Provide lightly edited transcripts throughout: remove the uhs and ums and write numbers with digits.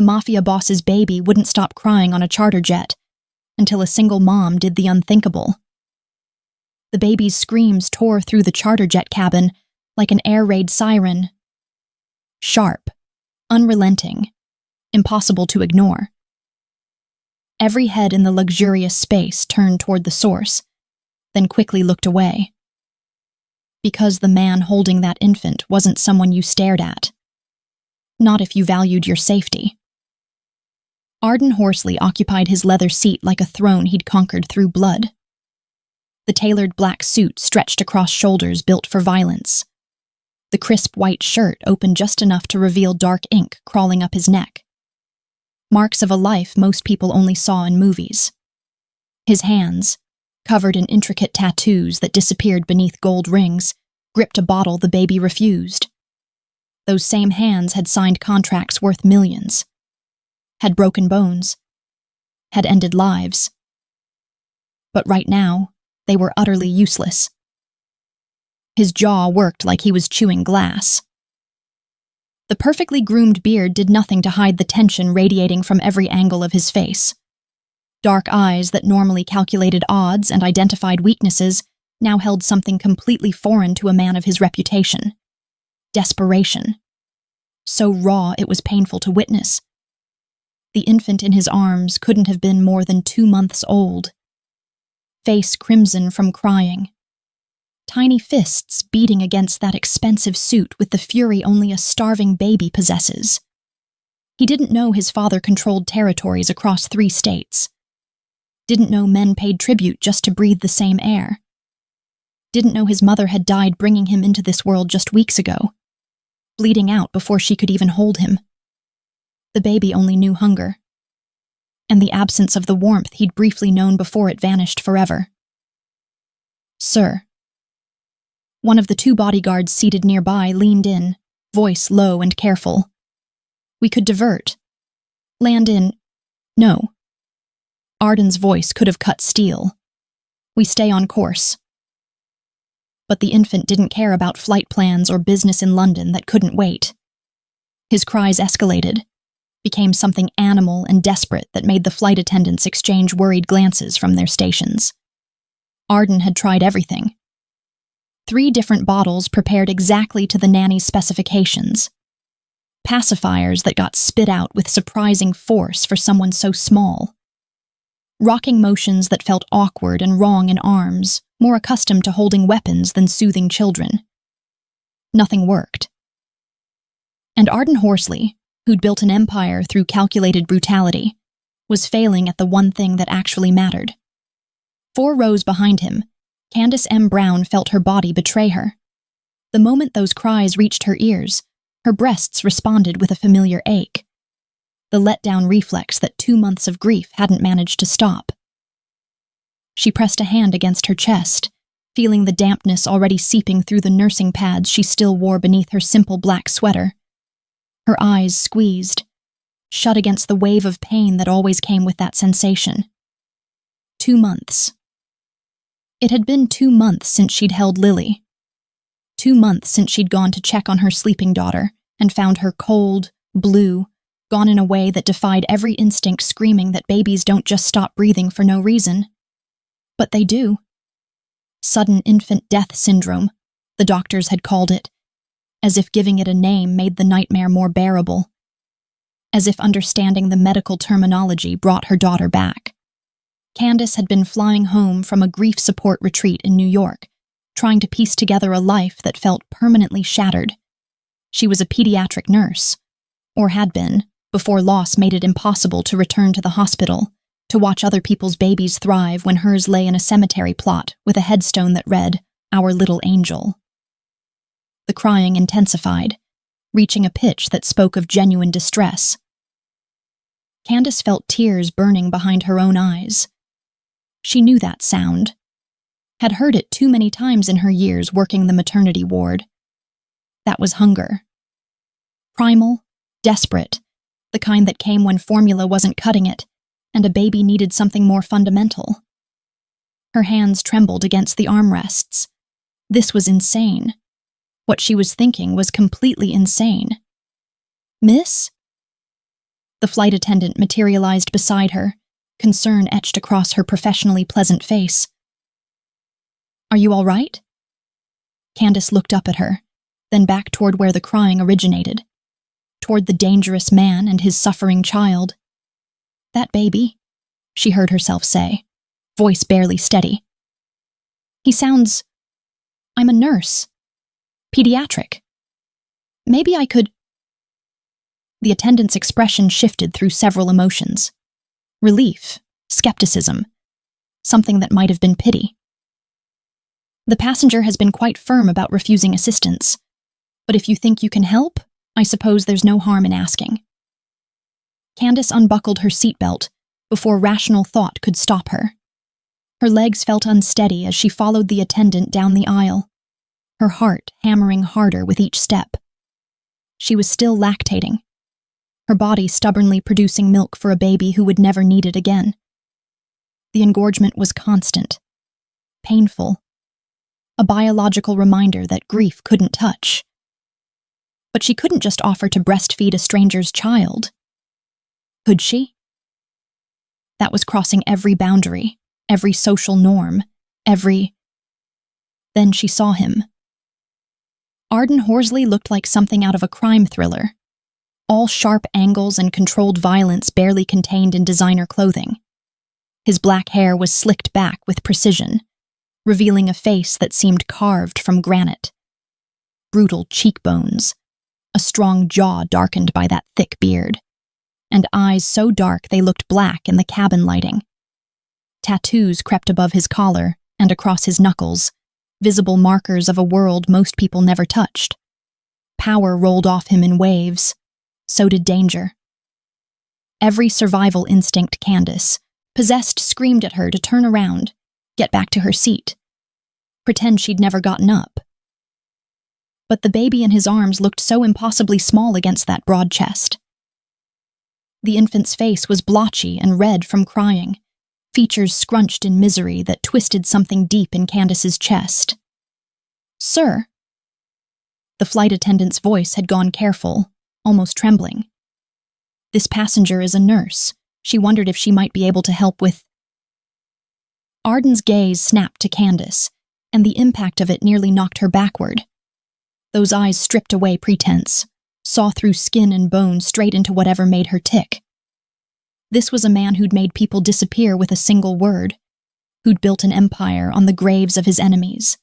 Mafia boss's baby wouldn't stop crying on a charter jet until a single mom did the unthinkable. The baby's screams tore through the charter jet cabin like an air raid siren. Sharp, unrelenting, impossible to ignore. Every head in the luxurious space turned toward the source, then quickly looked away. Because the man holding that infant wasn't someone you stared at. Not if you valued your safety. Arden Horsley occupied his leather seat like a throne he'd conquered through blood. The tailored black suit stretched across shoulders built for violence. The crisp white shirt opened just enough to reveal dark ink crawling up his neck. Marks of a life most people only saw in movies. His hands, covered in intricate tattoos that disappeared beneath gold rings, gripped a bottle the baby refused. Those same hands had signed contracts worth millions, had broken bones, had ended lives. But right now, they were utterly useless. His jaw worked like he was chewing glass. The perfectly groomed beard did nothing to hide the tension radiating from every angle of his face. Dark eyes that normally calculated odds and identified weaknesses now held something completely foreign to a man of his reputation. Desperation. So raw it was painful to witness. The infant in his arms couldn't have been more than 2 months old. Face crimson from crying. Tiny fists beating against that expensive suit with the fury only a starving baby possesses. He didn't know his father controlled territories across 3 states. Didn't know men paid tribute just to breathe the same air. Didn't know his mother had died bringing him into this world just weeks ago, bleeding out before she could even hold him. The baby only knew hunger, and the absence of the warmth he'd briefly known before it vanished forever. "Sir." One of the 2 bodyguards seated nearby leaned in, voice low and careful. "We could divert. Land in—" "No." Arden's voice could have cut steel. "We stay on course." But the infant didn't care about flight plans or business in London that couldn't wait. His cries escalated, became something animal and desperate that made the flight attendants exchange worried glances from their stations. Arden had tried everything. 3 different bottles prepared exactly to the nanny's specifications. Pacifiers that got spit out with surprising force for someone so small. Rocking motions that felt awkward and wrong in arms, more accustomed to holding weapons than soothing children. Nothing worked. And Arden Horsley, who'd built an empire through calculated brutality, was failing at the one thing that actually mattered. 4 rows behind him, Candace M. Brown felt her body betray her. The moment those cries reached her ears, her breasts responded with a familiar ache. The letdown reflex that 2 months of grief hadn't managed to stop. She pressed a hand against her chest, feeling the dampness already seeping through the nursing pads she still wore beneath her simple black sweater. Her eyes squeezed, shut against the wave of pain that always came with that sensation. 2 months. It had been 2 months since she'd held Lily. 2 months since she'd gone to check on her sleeping daughter and found her cold, blue, gone in a way that defied every instinct screaming that babies don't just stop breathing for no reason. But they do. Sudden infant death syndrome, the doctors had called it, as if giving it a name made the nightmare more bearable. As if understanding the medical terminology brought her daughter back. Candace had been flying home from a grief support retreat in New York, trying to piece together a life that felt permanently shattered. She was a pediatric nurse, or had been, before loss made it impossible to return to the hospital, to watch other people's babies thrive when hers lay in a cemetery plot with a headstone that read, "Our little angel." The crying intensified, reaching a pitch that spoke of genuine distress. Candace felt tears burning behind her own eyes. She knew that sound, had heard it too many times in her years working the maternity ward. That was hunger. Primal, desperate, the kind that came when formula wasn't cutting it, and a baby needed something more fundamental. Her hands trembled against the armrests. This was insane. What she was thinking was completely insane. "Miss?" The flight attendant materialized beside her, concern etched across her professionally pleasant face. "Are you all right?" Candace looked up at her, then back toward where the crying originated, toward the dangerous man and his suffering child. "That baby," she heard herself say, voice barely steady. "He sounds... I'm a nurse. Pediatric. Maybe I could..." The attendant's expression shifted through several emotions. Relief, skepticism, something that might have been pity. "The passenger has been quite firm about refusing assistance, but if you think you can help, I suppose there's no harm in asking." Candace unbuckled her seatbelt before rational thought could stop her. Her legs felt unsteady as she followed the attendant down the aisle, her heart hammering harder with each step. She was still lactating, her body stubbornly producing milk for a baby who would never need it again. The engorgement was constant, painful, a biological reminder that grief couldn't touch. But she couldn't just offer to breastfeed a stranger's child. Could she? That was crossing every boundary, every social norm, every... Then she saw him. Arden Horsley looked like something out of a crime thriller, all sharp angles and controlled violence barely contained in designer clothing. His black hair was slicked back with precision, revealing a face that seemed carved from granite. Brutal cheekbones, a strong jaw darkened by that thick beard, and eyes so dark they looked black in the cabin lighting. Tattoos crept above his collar and across his knuckles, visible markers of a world most people never touched. Power rolled off him in waves. So did danger. Every survival instinct Candace possessed screamed at her to turn around, get back to her seat, pretend she'd never gotten up. But the baby in his arms looked so impossibly small against that broad chest. The infant's face was blotchy and red from crying, features scrunched in misery that twisted something deep in Candace's chest. "Sir?" The flight attendant's voice had gone careful, almost trembling. "This passenger is a nurse. She wondered if she might be able to help with..." Arden's gaze snapped to Candace, and the impact of it nearly knocked her backward. Those eyes stripped away pretense, saw through skin and bone straight into whatever made her tick. This was a man who'd made people disappear with a single word, who'd built an empire on the graves of his enemies.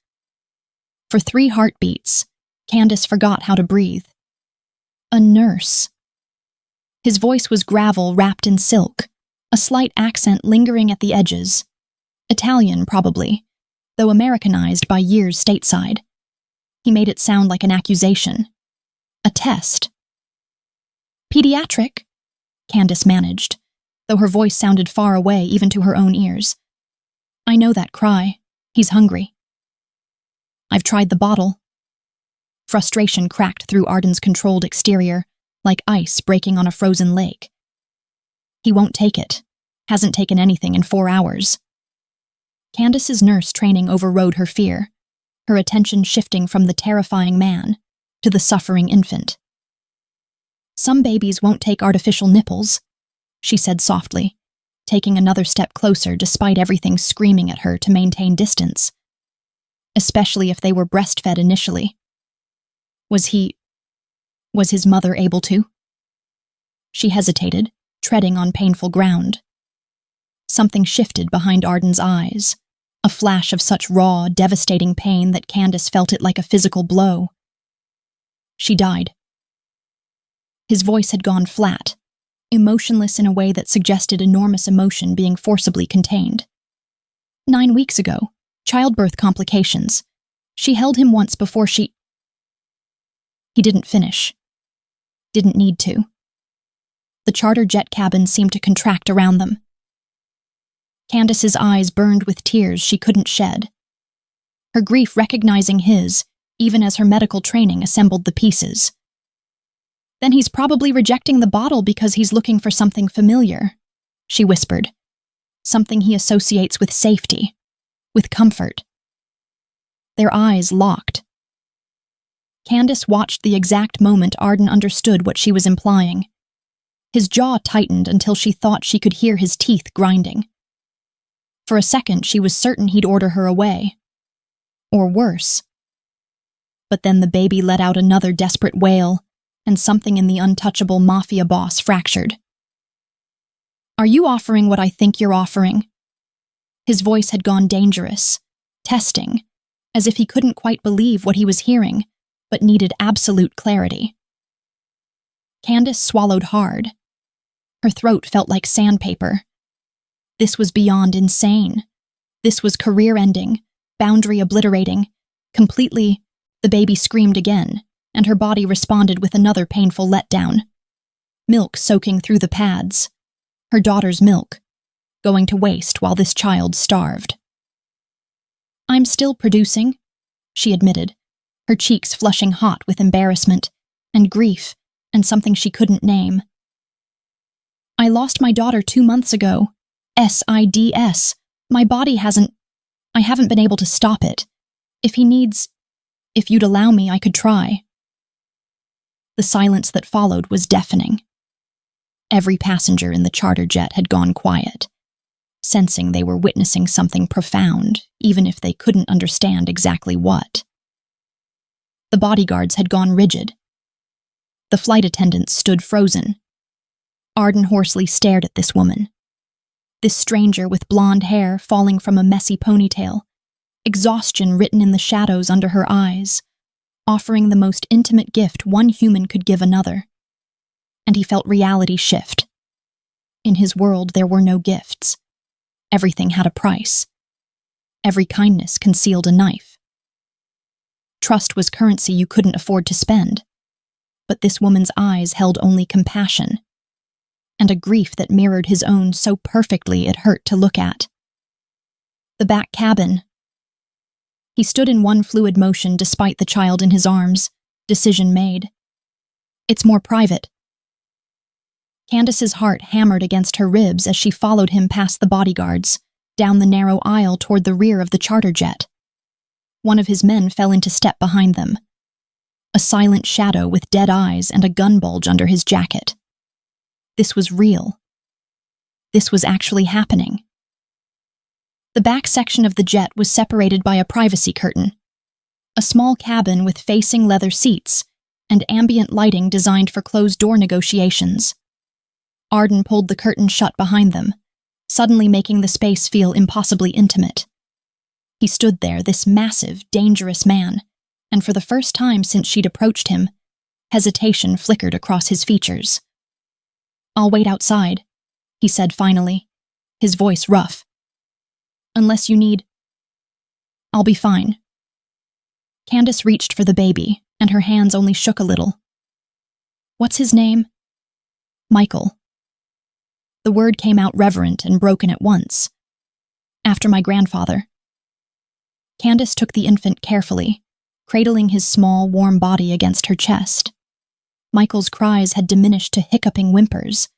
For 3 heartbeats, Candace forgot how to breathe. A nurse. His voice was gravel wrapped in silk, a slight accent lingering at the edges. Italian, probably, though Americanized by years stateside. He made it sound like an accusation. A test. "Pediatric," Candace managed, though her voice sounded far away even to her own ears. "I know that cry. He's hungry." "I've tried the bottle." Frustration cracked through Arden's controlled exterior, like ice breaking on a frozen lake. "He won't take it. Hasn't taken anything in 4 hours." Candace's nurse training overrode her fear, her attention shifting from the terrifying man to the suffering infant. "Some babies won't take artificial nipples," she said softly, taking another step closer despite everything screaming at her to maintain distance. Especially if they were breastfed initially. Was his mother able to? She hesitated, treading on painful ground. Something shifted behind Arden's eyes, a flash of such raw, devastating pain that Candace felt it like a physical blow. "She died." His voice had gone flat, emotionless in a way that suggested enormous emotion being forcibly contained. 9 weeks ago, childbirth complications. She held him once before she... He didn't finish. Didn't need to. The charter jet cabin seemed to contract around them. Candace's eyes burned with tears she couldn't shed. Her grief recognizing his, even as her medical training assembled the pieces. "Then he's probably rejecting the bottle because he's looking for something familiar," she whispered. "Something he associates with safety, with comfort." Their eyes locked. Candace watched the exact moment Arden understood what she was implying. His jaw tightened until she thought she could hear his teeth grinding. For a second, she was certain he'd order her away. Or worse. But then the baby let out another desperate wail, and something in the untouchable Mafia boss fractured. "Are you offering what I think you're offering?" His voice had gone dangerous, testing, as if he couldn't quite believe what he was hearing, but needed absolute clarity. Candace swallowed hard. Her throat felt like sandpaper. This was beyond insane. This was career-ending, boundary-obliterating, completely. The baby screamed again, and her body responded with another painful letdown. Milk soaking through the pads. Her daughter's milk, going to waste while this child starved. "I'm still producing," she admitted, her cheeks flushing hot with embarrassment and grief and something she couldn't name. "I lost my daughter 2 months ago. SIDS. My body I haven't been able to stop it. If you'd allow me, I could try." The silence that followed was deafening. Every passenger in the charter jet had gone quiet, sensing they were witnessing something profound, even if they couldn't understand exactly what. The bodyguards had gone rigid. The flight attendants stood frozen. Arden hoarsely stared at this woman. This stranger with blonde hair falling from a messy ponytail, exhaustion written in the shadows under her eyes, offering the most intimate gift one human could give another. And he felt reality shift. In his world, there were no gifts. Everything had a price. Every kindness concealed a knife. Trust was currency you couldn't afford to spend. But this woman's eyes held only compassion, and a grief that mirrored his own so perfectly it hurt to look at. The back cabin. He stood in one fluid motion despite the child in his arms. Decision made. "It's more private." Candace's heart hammered against her ribs as she followed him past the bodyguards, down the narrow aisle toward the rear of the charter jet. One of his men fell into step behind them. A silent shadow with dead eyes and a gun bulge under his jacket. This was real. This was actually happening. The back section of the jet was separated by a privacy curtain. A small cabin with facing leather seats and ambient lighting designed for closed-door negotiations. Arden pulled the curtain shut behind them, suddenly making the space feel impossibly intimate. He stood there, this massive, dangerous man, and for the first time since she'd approached him, hesitation flickered across his features. "I'll wait outside," he said finally, his voice rough. "Unless you need..." "I'll be fine." Candace reached for the baby, and her hands only shook a little. "What's his name?" "Michael." The word came out reverent and broken at once. "After my grandfather." Candace took the infant carefully, cradling his small, warm body against her chest. Michael's cries had diminished to hiccuping whimpers,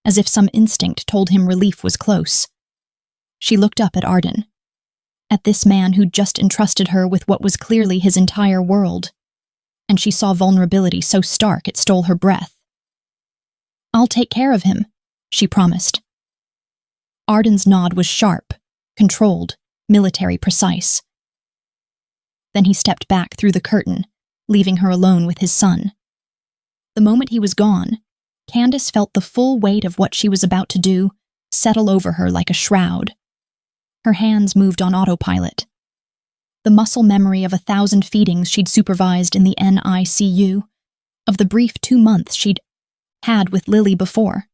as if some instinct told him relief was close. She looked up at Arden, at this man who'd just entrusted her with what was clearly his entire world, and she saw vulnerability so stark it stole her breath. "I'll take care of him," she promised. Arden's nod was sharp, controlled, military precise. Then he stepped back through the curtain, leaving her alone with his son. The moment he was gone, Candace felt the full weight of what she was about to do settle over her like a shroud. Her hands moved on autopilot. The muscle memory of 1,000 feedings she'd supervised in the NICU, of the brief 2 months she'd had with Lily before.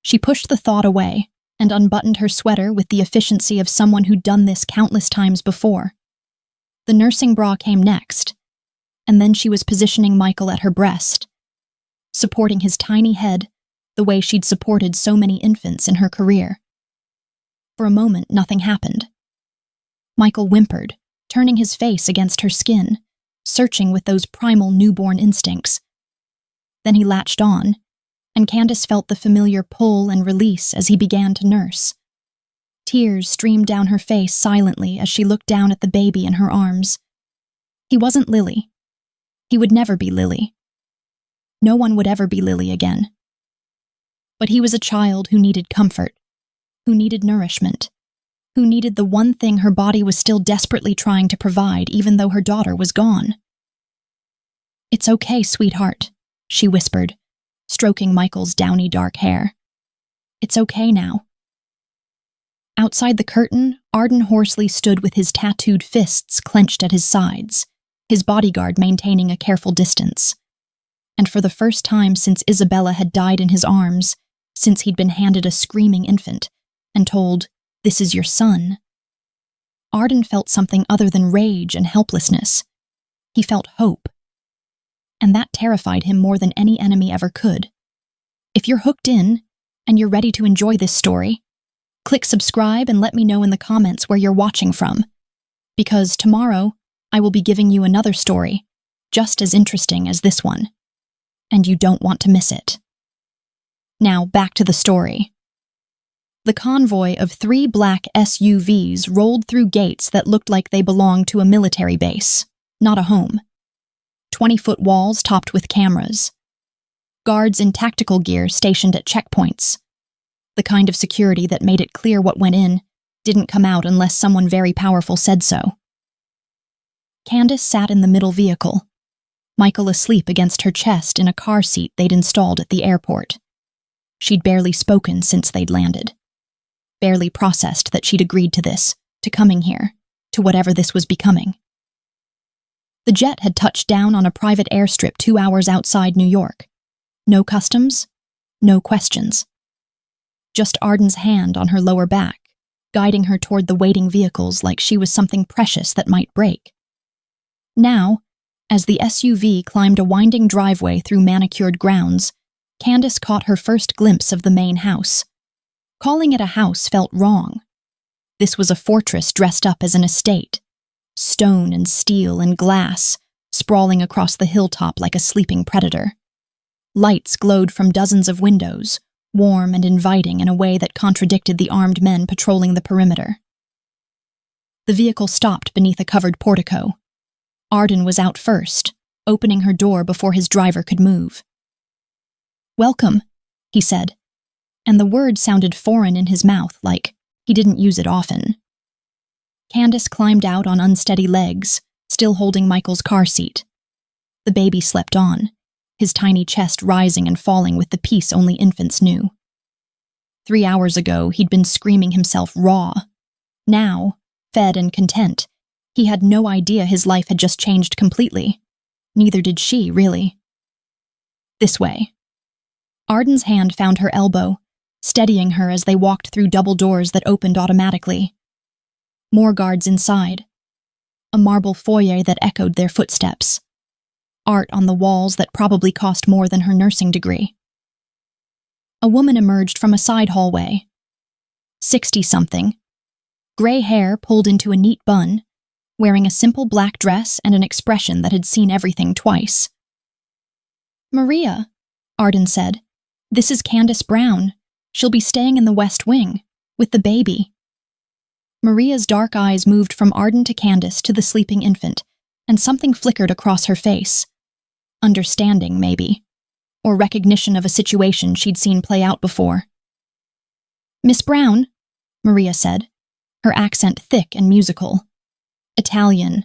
She pushed the thought away and unbuttoned her sweater with the efficiency of someone who'd done this countless times before. The nursing bra came next, and then she was positioning Michael at her breast, supporting his tiny head the way she'd supported so many infants in her career. For a moment, nothing happened. Michael whimpered, turning his face against her skin, searching with those primal newborn instincts. Then he latched on, and Candace felt the familiar pull and release as he began to nurse. Tears streamed down her face silently as she looked down at the baby in her arms. He wasn't Lily. He would never be Lily. No one would ever be Lily again. But he was a child who needed comfort, who needed nourishment, who needed the one thing her body was still desperately trying to provide even though her daughter was gone. "It's okay, sweetheart," she whispered, stroking Michael's downy dark hair. "It's okay now." Outside the curtain, Arden Horsley stood with his tattooed fists clenched at his sides, his bodyguard maintaining a careful distance. And for the first time since Isabella had died in his arms, since he'd been handed a screaming infant and told, "This is your son," Arden felt something other than rage and helplessness. He felt hope. And that terrified him more than any enemy ever could. If you're hooked in, and you're ready to enjoy this story, click subscribe and let me know in the comments where you're watching from. Because tomorrow, I will be giving you another story, just as interesting as this one. And you don't want to miss it. Now, back to the story. The convoy of 3 black SUVs rolled through gates that looked like they belonged to a military base, not a home. 20-foot walls topped with cameras. Guards in tactical gear stationed at checkpoints. The kind of security that made it clear what went in, didn't come out unless someone very powerful said so. Candace sat in the middle vehicle, Michael asleep against her chest in a car seat they'd installed at the airport. She'd barely spoken since they'd landed. Barely processed that she'd agreed to this, to coming here, to whatever this was becoming. The jet had touched down on a private airstrip 2 hours outside New York. No customs, no questions. Just Arden's hand on her lower back, guiding her toward the waiting vehicles like she was something precious that might break. Now, as the SUV climbed a winding driveway through manicured grounds, Candace caught her first glimpse of the main house. Calling it a house felt wrong. This was a fortress dressed up as an estate. Stone and steel and glass, sprawling across the hilltop like a sleeping predator. Lights glowed from dozens of windows, warm and inviting in a way that contradicted the armed men patrolling the perimeter. The vehicle stopped beneath a covered portico. Arden was out first, opening her door before his driver could move. "Welcome," he said, and the word sounded foreign in his mouth, like he didn't use it often. Candace climbed out on unsteady legs, still holding Michael's car seat. The baby slept on, his tiny chest rising and falling with the peace only infants knew. 3 hours ago, he'd been screaming himself raw. Now, fed and content, he had no idea his life had just changed completely. Neither did she, really. "This way." Arden's hand found her elbow, steadying her as they walked through double doors that opened automatically. More guards inside. A marble foyer that echoed their footsteps. Art on the walls that probably cost more than her nursing degree. A woman emerged from a side hallway. 60-something. Gray hair pulled into a neat bun, wearing a simple black dress and an expression that had seen everything twice. "Maria," Arden said, "this is Candace Brown. She'll be staying in the West Wing, with the baby." Maria's dark eyes moved from Arden to Candace to the sleeping infant, and something flickered across her face. Understanding, maybe, or recognition of a situation she'd seen play out before. "Miss Brown," Maria said, her accent thick and musical. Italian,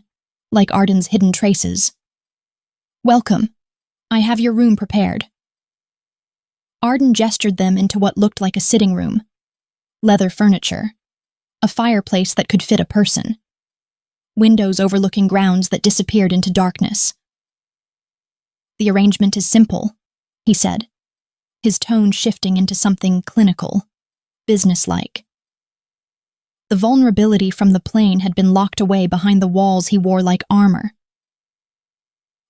like Arden's hidden traces. "Welcome. I have your room prepared." Arden gestured them into what looked like a sitting room. Leather furniture. A fireplace that could fit a person. Windows overlooking grounds that disappeared into darkness. "The arrangement is simple," he said, his tone shifting into something clinical, businesslike. The vulnerability from the plane had been locked away behind the walls he wore like armor.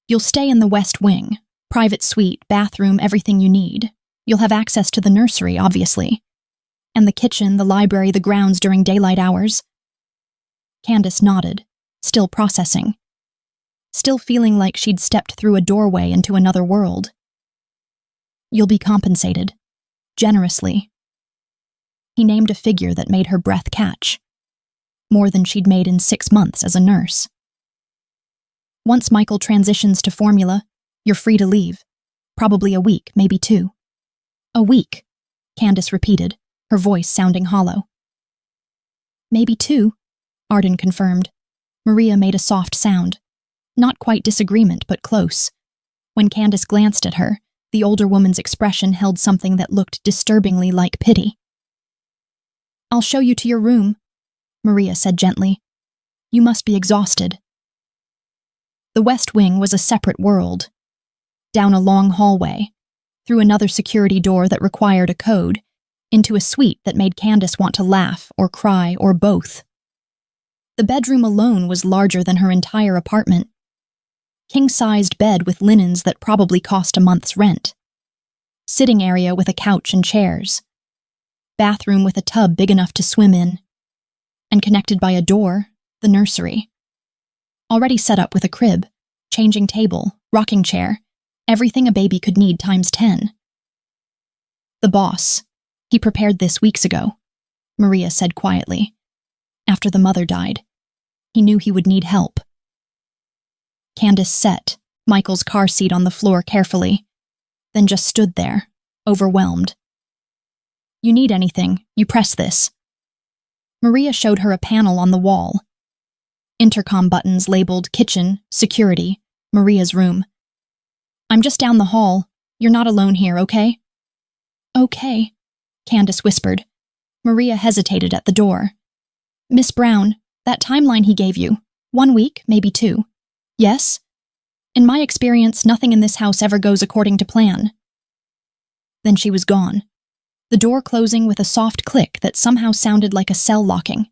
"You'll stay in the West Wing, private suite, bathroom, everything you need. You'll have access to the nursery, obviously. And the kitchen, the library, the grounds during daylight hours." Candace nodded, still processing. Still feeling like she'd stepped through a doorway into another world. "You'll be compensated. Generously." He named a figure that made her breath catch. More than she'd made in 6 months as a nurse. "Once Michael transitions to formula, you're free to leave. Probably a week, maybe 2. "A week," Candace repeated, her voice sounding hollow. Maybe 2, Arden confirmed. Maria made a soft sound. Not quite disagreement, but close. When Candace glanced at her, the older woman's expression held something that looked disturbingly like pity. I'll show you to your room, Maria said gently. You must be exhausted. The West Wing was a separate world. Down a long hallway, through another security door that required a code, into a suite that made Candace want to laugh or cry or both. The bedroom alone was larger than her entire apartment. King-sized bed with linens that probably cost a month's rent. Sitting area with a couch and chairs. Bathroom with a tub big enough to swim in. And connected by a door, the nursery. Already set up with a crib, changing table, rocking chair, everything a baby could need times 10. The boss. He prepared this weeks ago, Maria said quietly. After the mother died, he knew he would need help. Candace set Michael's car seat on the floor carefully, then just stood there, overwhelmed. You need anything, you press this. Maria showed her a panel on the wall. Intercom buttons labeled kitchen, security, Maria's room. I'm just down the hall. You're not alone here, okay? Okay, Candace whispered. Maria hesitated at the door. Miss Brown, that timeline he gave you, 1 week, maybe 2. Yes? In my experience, nothing in this house ever goes according to plan. Then she was gone, the door closing with a soft click that somehow sounded like a cell locking.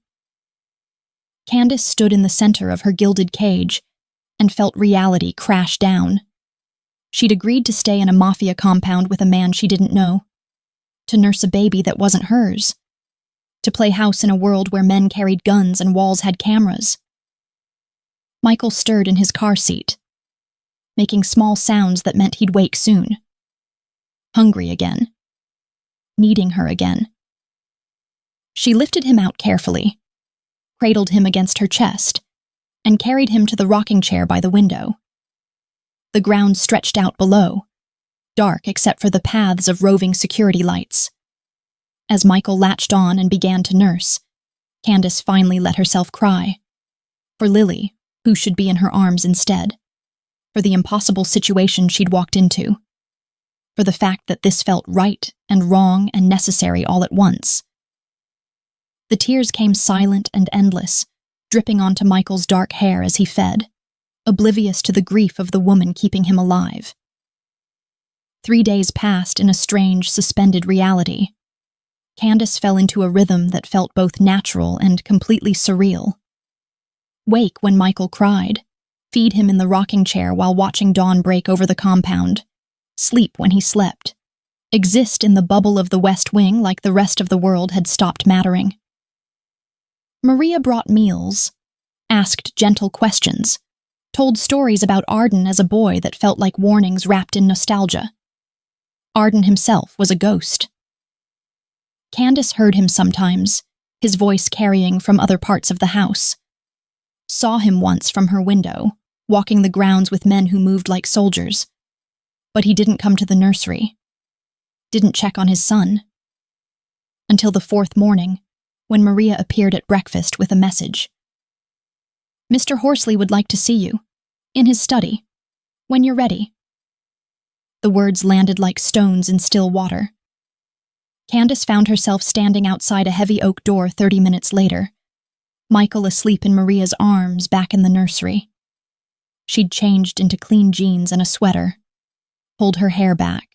Candace stood in the center of her gilded cage and felt reality crash down. She'd agreed to stay in a Mafia compound with a man she didn't know, to nurse a baby that wasn't hers, to play house in a world where men carried guns and walls had cameras. Michael stirred in his car seat, making small sounds that meant he'd wake soon. Hungry again. Needing her again. She lifted him out carefully, cradled him against her chest, and carried him to the rocking chair by the window. The ground stretched out below, dark except for the paths of roving security lights. As Michael latched on and began to nurse, Candace finally let herself cry. For Lily, who should be in her arms instead. For the impossible situation she'd walked into. For the fact that this felt right and wrong and necessary all at once. The tears came silent and endless, dripping onto Michael's dark hair as he fed, oblivious to the grief of the woman keeping him alive. 3 days passed in a strange, suspended reality. Candace fell into a rhythm that felt both natural and completely surreal. Wake when Michael cried, feed him in the rocking chair while watching dawn break over the compound, sleep when he slept, exist in the bubble of the West Wing like the rest of the world had stopped mattering. Maria brought meals, asked gentle questions, told stories about Arden as a boy that felt like warnings wrapped in nostalgia. Arden himself was a ghost. Candace heard him sometimes, his voice carrying from other parts of the house. Saw him once from her window, walking the grounds with men who moved like soldiers. But he didn't come to the nursery. Didn't check on his son. Until the 4th morning, when Maria appeared at breakfast with a message. Mr. Horsley would like to see you, in his study, when you're ready. The words landed like stones in still water. Candace found herself standing outside a heavy oak door 30 minutes later, Michael asleep in Maria's arms back in the nursery. She'd changed into clean jeans and a sweater, pulled her hair back.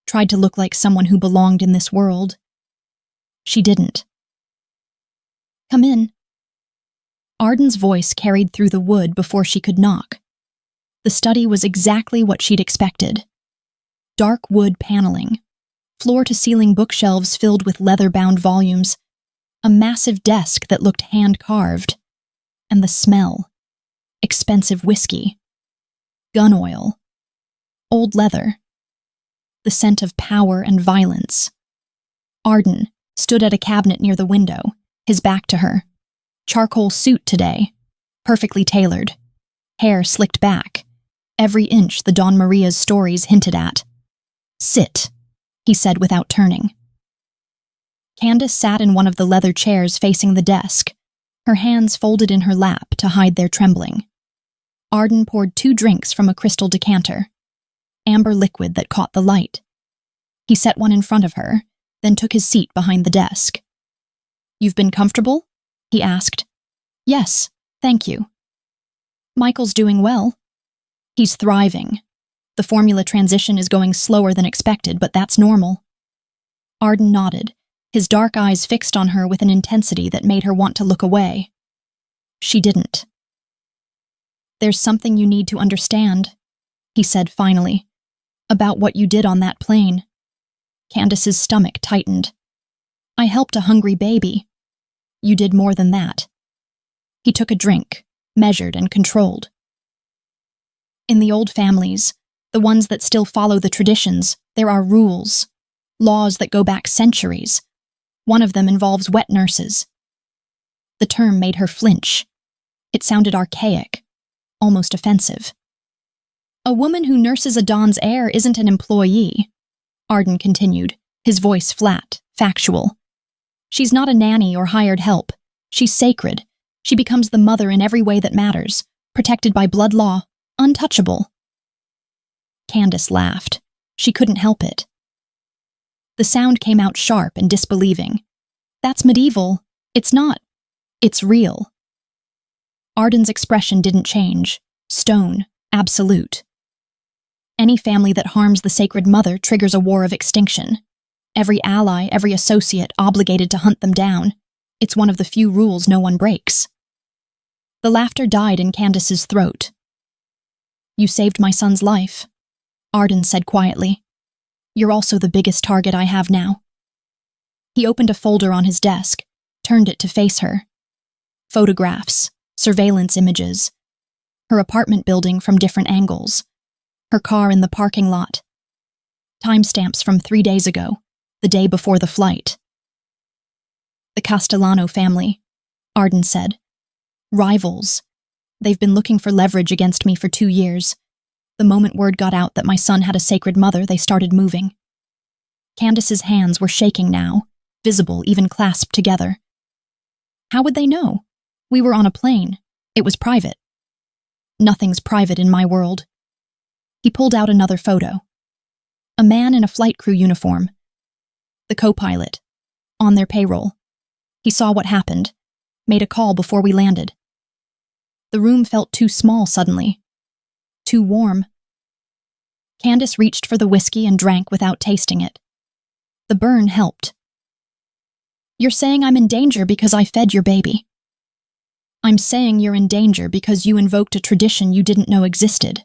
Tried to look like someone who belonged in this world. She didn't. Come in. Arden's voice carried through the wood before she could knock. The study was exactly what she'd expected. Dark wood paneling, floor-to-ceiling bookshelves filled with leather-bound volumes, a massive desk that looked hand-carved, and the smell. Expensive whiskey. Gun oil. Old leather. The scent of power and violence. Arden stood at a cabinet near the window, his back to her. Charcoal suit today, perfectly tailored. Hair slicked back, every inch the Dawn Maria's stories hinted at. Sit, he said without turning. Candace sat in one of the leather chairs facing the desk, her hands folded in her lap to hide their trembling. Arden poured 2 drinks from a crystal decanter, amber liquid that caught the light. He set one in front of her, then took his seat behind the desk. "You've been comfortable?" he asked. "Yes, thank you." "Michael's doing well." "He's thriving. The formula transition is going slower than expected, but that's normal." Arden nodded, his dark eyes fixed on her with an intensity that made her want to look away. She didn't. "There's something you need to understand," he said finally, "about what you did on that plane." Candace's stomach tightened. "I helped a hungry baby. You did more than that." He took a drink, measured and controlled. "In the old families, the ones that still follow the traditions, there are rules, laws that go back centuries. One of them involves wet nurses." The term made her flinch. It sounded archaic, almost offensive. "A woman who nurses a Don's heir isn't an employee," Arden continued, his voice flat, factual. "She's not a nanny or hired help. She's sacred. She becomes the mother in every way that matters, protected by blood law, untouchable." Candace laughed. She couldn't help it. The sound came out sharp and disbelieving. "That's medieval. It's not. It's real." Arden's expression didn't change. Stone, absolute. Any family that harms the sacred mother triggers a war of extinction. Every ally, every associate obligated to hunt them down. It's one of the few rules no one breaks. The laughter died in Candace's throat. "You saved my son's life," Arden said quietly. "You're also the biggest target I have now." He opened a folder on his desk, turned it to face her. Photographs, surveillance images, her apartment building from different angles, her car in the parking lot. Timestamps from 3 days ago, the day before the flight. "The Castellano family," Arden said. "Rivals. They've been looking for leverage against me for 2 years. The moment word got out that my son had a sacred mother, they started moving." Candace's hands were shaking now, visible, even clasped together. "How would they know? We were on a plane. It was private." "Nothing's private in my world." He pulled out another photo. A man in a flight crew uniform. The co-pilot. On their payroll. He saw what happened. Made a call before we landed. The room felt too small suddenly. Too warm. Candace reached for the whiskey and drank without tasting it. The burn helped. "You're saying I'm in danger because I fed your baby." "I'm saying you're in danger because you invoked a tradition you didn't know existed."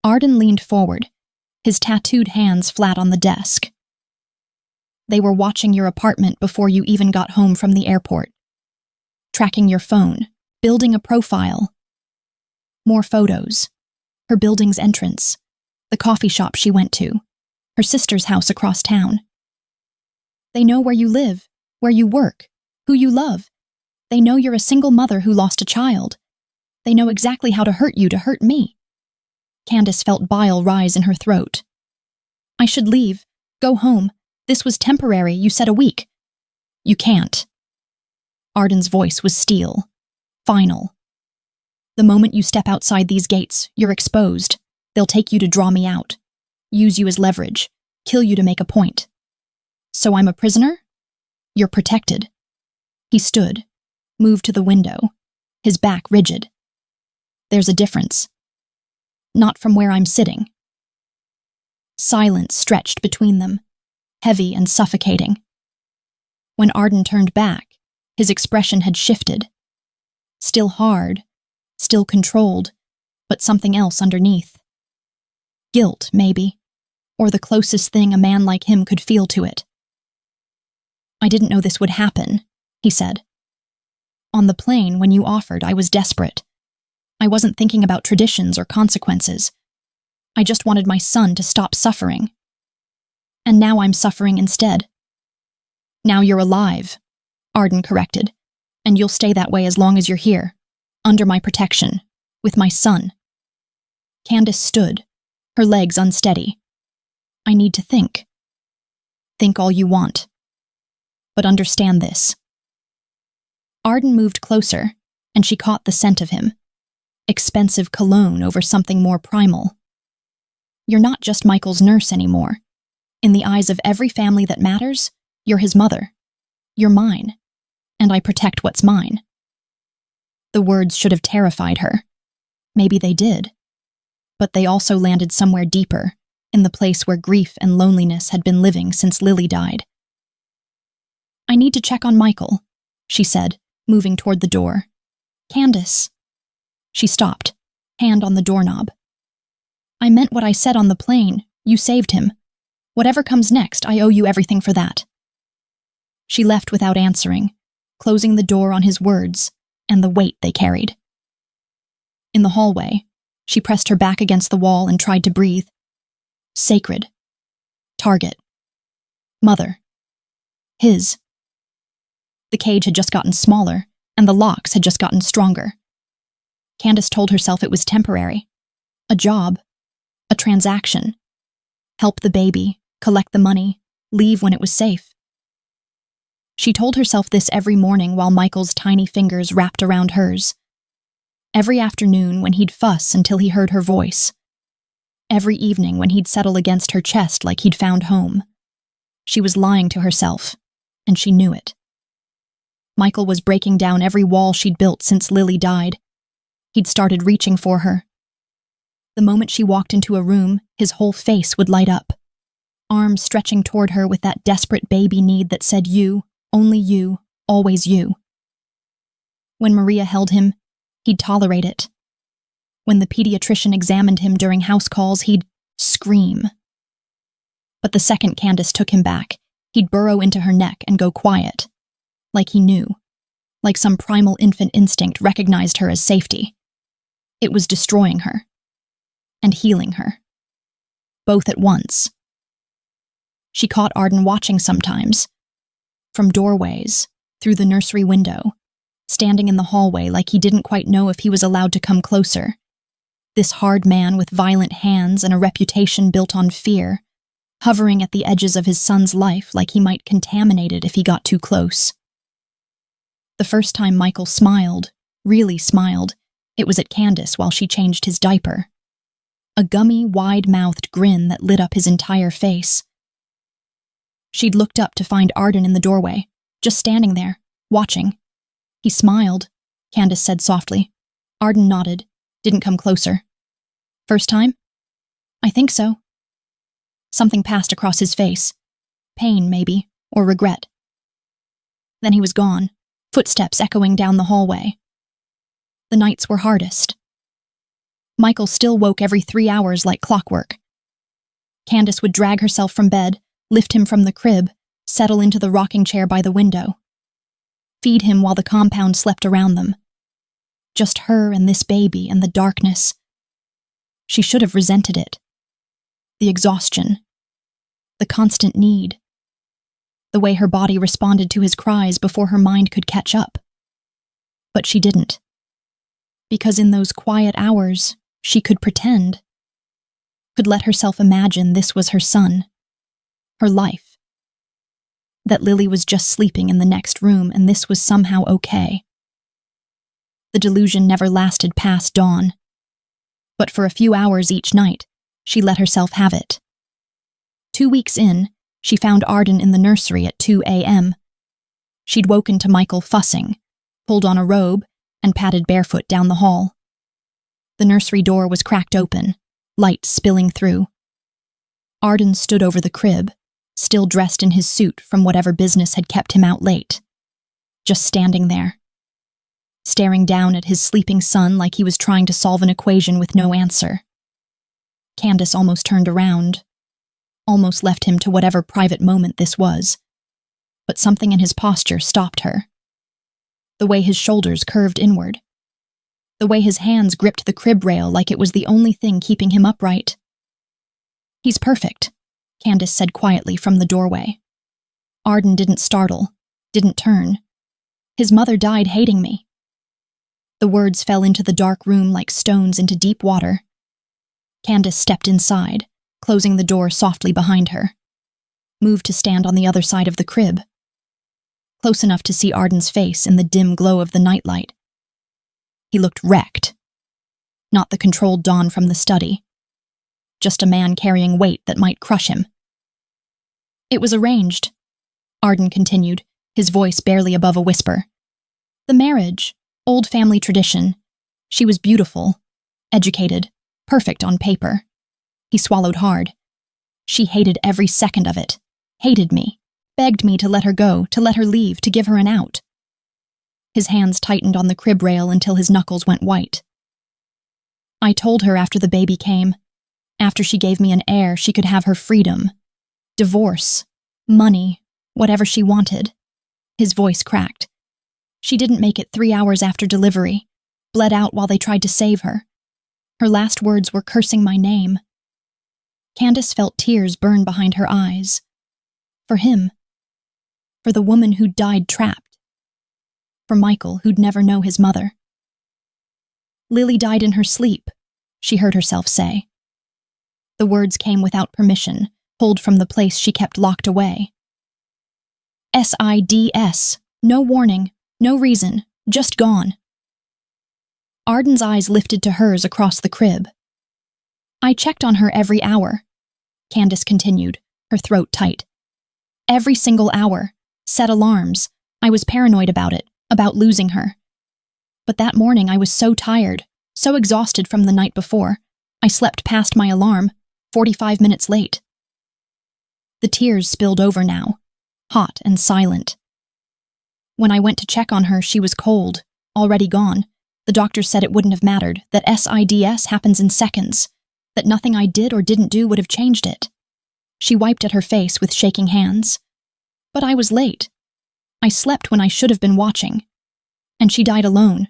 Arden leaned forward, his tattooed hands flat on the desk. "They were watching your apartment before you even got home from the airport. Tracking your phone, building a profile. More photos. Her building's entrance, the coffee shop she went to, her sister's house across town. They know where you live, where you work, who you love. They know you're a single mother who lost a child. They know exactly how to hurt you to hurt me." Candace felt bile rise in her throat. "I should leave. Go home. This was temporary. You said a week." "You can't." Arden's voice was steel. Final. "The moment you step outside these gates, you're exposed. They'll take you to draw me out. Use you as leverage. Kill you to make a point. So I'm a prisoner? You're protected." He stood, moved to the window, his back rigid. "There's a difference. Not from where I'm sitting." Silence stretched between them, heavy and suffocating. When Arden turned back, his expression had shifted. Still hard, still controlled, but something else underneath. Guilt, maybe, or the closest thing a man like him could feel to it. "I didn't know this would happen," he said. "On the plane, when you offered, I was desperate. I wasn't thinking about traditions or consequences. I just wanted my son to stop suffering. And now I'm suffering instead." "Now you're alive," Arden corrected, "and you'll stay that way as long as you're here, under my protection, with my son." Candace stood, her legs unsteady. I need to think. Think all you want. But understand this. Arden moved closer, and she caught the scent of him. Expensive cologne over something more primal. You're not just Michael's nurse anymore. In the eyes of every family that matters, you're his mother. You're mine, and I protect what's mine. The words should have terrified her. Maybe they did. But they also landed somewhere deeper, in the place where grief and loneliness had been living since Lily died. I need to check on Michael, she said, moving toward the door. Candace. She stopped, hand on the doorknob. I meant what I said on the plane. You saved him. Whatever comes next, I owe you everything for that. She left without answering, closing the door on his words and the weight they carried. In the hallway, she pressed her back against the wall and tried to breathe. Sacred. Target. Mother. His. The cage had just gotten smaller, and the locks had just gotten stronger. Candace told herself it was temporary. A job. A transaction. Help the baby, collect the money, leave when it was safe. She told herself this every morning while Michael's tiny fingers wrapped around hers. Every afternoon when he'd fuss until he heard her voice. Every evening when he'd settle against her chest like he'd found home. She was lying to herself, and she knew it. Michael was breaking down every wall she'd built since Lily died. He'd started reaching for her. The moment she walked into a room, his whole face would light up. Arms stretching toward her with that desperate baby need that said you, only you, always you. When Maria held him, he'd tolerate it. When the pediatrician examined him during house calls, he'd scream. But the second Candace took him back, he'd burrow into her neck and go quiet. Like he knew. Like some primal infant instinct recognized her as safety. It was destroying her. And healing her. Both at once. She caught Arden watching sometimes. From doorways, through the nursery window, standing in the hallway like he didn't quite know if he was allowed to come closer. This hard man with violent hands and a reputation built on fear, hovering at the edges of his son's life like he might contaminate it if he got too close. The first time Michael smiled, really smiled, it was at Candace while she changed his diaper. A gummy, wide-mouthed grin that lit up his entire face. She'd looked up to find Arden in the doorway, just standing there, watching. He smiled, Candace said softly. Arden nodded, didn't come closer. First time? I think so. Something passed across his face. Pain, maybe, or regret. Then he was gone, footsteps echoing down the hallway. The nights were hardest. Michael still woke every 3 hours like clockwork. Candace would drag herself from bed, lift him from the crib, settle into the rocking chair by the window. Feed him while the compound slept around them. Just her and this baby and the darkness. She should have resented it. The exhaustion. The constant need. The way her body responded to his cries before her mind could catch up. But she didn't. Because in those quiet hours, she could pretend. Could let herself imagine this was her son. Her life. That Lily was just sleeping in the next room and this was somehow okay. The delusion never lasted past dawn. But for a few hours each night, she let herself have it. 2 weeks in, she found Arden in the nursery at 2 a.m. She'd woken to Michael fussing, pulled on a robe, and padded barefoot down the hall. The nursery door was cracked open, light spilling through. Arden stood over the crib, still dressed in his suit from whatever business had kept him out late. Just standing there. Staring down at his sleeping son like he was trying to solve an equation with no answer. Candace almost turned around. Almost left him to whatever private moment this was. But something in his posture stopped her. The way his shoulders curved inward. The way his hands gripped the crib rail like it was the only thing keeping him upright. He's perfect, Candace said quietly from the doorway. Arden didn't startle, didn't turn. His mother died hating me. The words fell into the dark room like stones into deep water. Candace stepped inside, closing the door softly behind her. Moved to stand on the other side of the crib, close enough to see Arden's face in the dim glow of the nightlight. He looked wrecked. Not the controlled Don from the study. Just a man carrying weight that might crush him. "It was arranged," Arden continued, his voice barely above a whisper. "The marriage, old family tradition. She was beautiful, educated, perfect on paper." He swallowed hard. "She hated every second of it. Hated me. Begged me to let her go, to let her leave, to give her an out." His hands tightened on the crib rail until his knuckles went white. "I told her after the baby came, after she gave me an heir, she could have her freedom. Divorce, money, whatever she wanted." His voice cracked. "She didn't make it 3 hours after delivery, bled out while they tried to save her. Her last words were cursing my name." Candace felt tears burn behind her eyes. For him. For the woman who'd died trapped. For Michael, who'd never know his mother. "Lily died in her sleep," she heard herself say. The words came without permission, pulled from the place she kept locked away. SIDS. No warning, no reason, just gone. Arden's eyes lifted to hers across the crib. "I checked on her every hour," Candace continued, her throat tight. "Every single hour. Set alarms. I was paranoid about it, about losing her. But that morning I was so tired, so exhausted from the night before, I slept past my alarm, 45 minutes late." The tears spilled over now, hot and silent. "When I went to check on her, she was cold, already gone. The doctor said it wouldn't have mattered, that SIDS happens in seconds, that nothing I did or didn't do would have changed it." She wiped at her face with shaking hands. "But I was late. I slept when I should have been watching. And she died alone."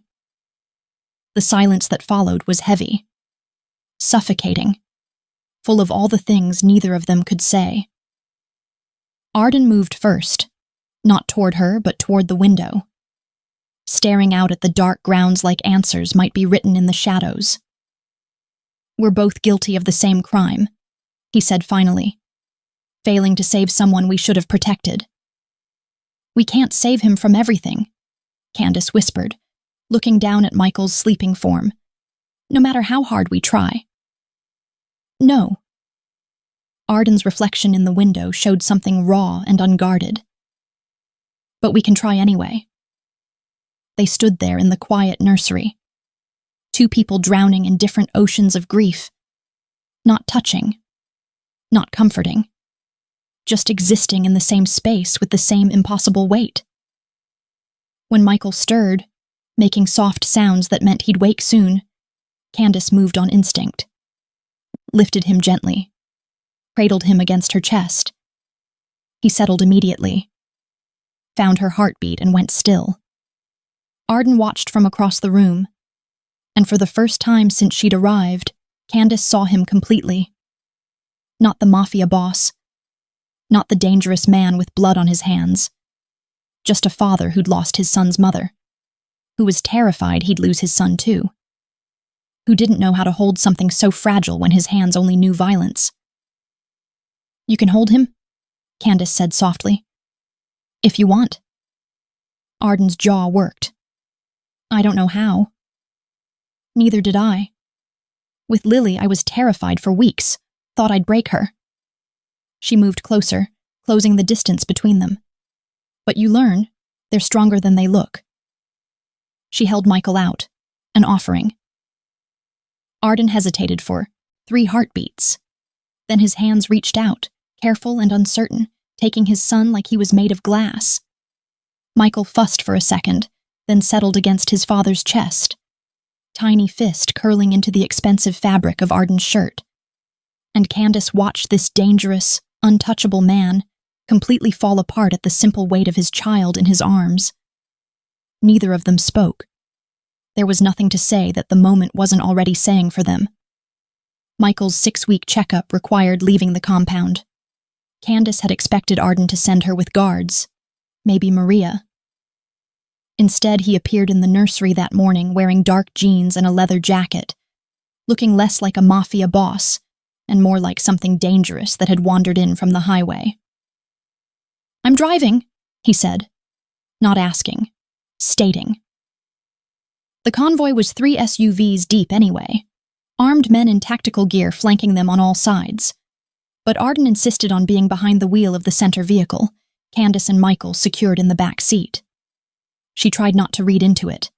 The silence that followed was heavy, suffocating, full of all the things neither of them could say. Arden moved first, not toward her but toward the window, staring out at the dark grounds like answers might be written in the shadows. "We're both guilty of the same crime," he said finally, "failing to save someone we should have protected." "We can't save him from everything," Candace whispered, looking down at Michael's sleeping form, "no matter how hard we try." "No." Arden's reflection in the window showed something raw and unguarded. "But we can try anyway." They stood there in the quiet nursery, two people drowning in different oceans of grief, not touching, not comforting, just existing in the same space with the same impossible weight. When Michael stirred, making soft sounds that meant he'd wake soon, Candace moved on instinct, lifted him gently, cradled him against her chest. He settled immediately, found her heartbeat and went still. Arden watched from across the room, and for the first time since she'd arrived, Candace saw him completely. Not the Mafia boss, not the dangerous man with blood on his hands, just a father who'd lost his son's mother, who was terrified he'd lose his son too, who didn't know how to hold something so fragile when his hands only knew violence. "You can hold him?" Candace said softly. "If you want." Arden's jaw worked. "I don't know how." "Neither did I. With Lily, I was terrified for weeks, thought I'd break her." She moved closer, closing the distance between them. "But you learn, they're stronger than they look." She held Michael out, an offering. Arden hesitated for 3 heartbeats. Then his hands reached out, careful and uncertain, taking his son like he was made of glass. Michael fussed for a second, then settled against his father's chest, tiny fist curling into the expensive fabric of Arden's shirt. And Candace watched this dangerous, untouchable man completely fall apart at the simple weight of his child in his arms. Neither of them spoke. There was nothing to say that the moment wasn't already saying for them. Michael's 6-week checkup required leaving the compound. Candace had expected Arden to send her with guards, maybe Maria. Instead, he appeared in the nursery that morning wearing dark jeans and a leather jacket, looking less like a Mafia boss and more like something dangerous that had wandered in from the highway. "I'm driving," he said, not asking, stating. The convoy was 3 SUVs deep anyway, armed men in tactical gear flanking them on all sides. But Arden insisted on being behind the wheel of the center vehicle, Candace and Michael secured in the back seat. She tried not to read into it,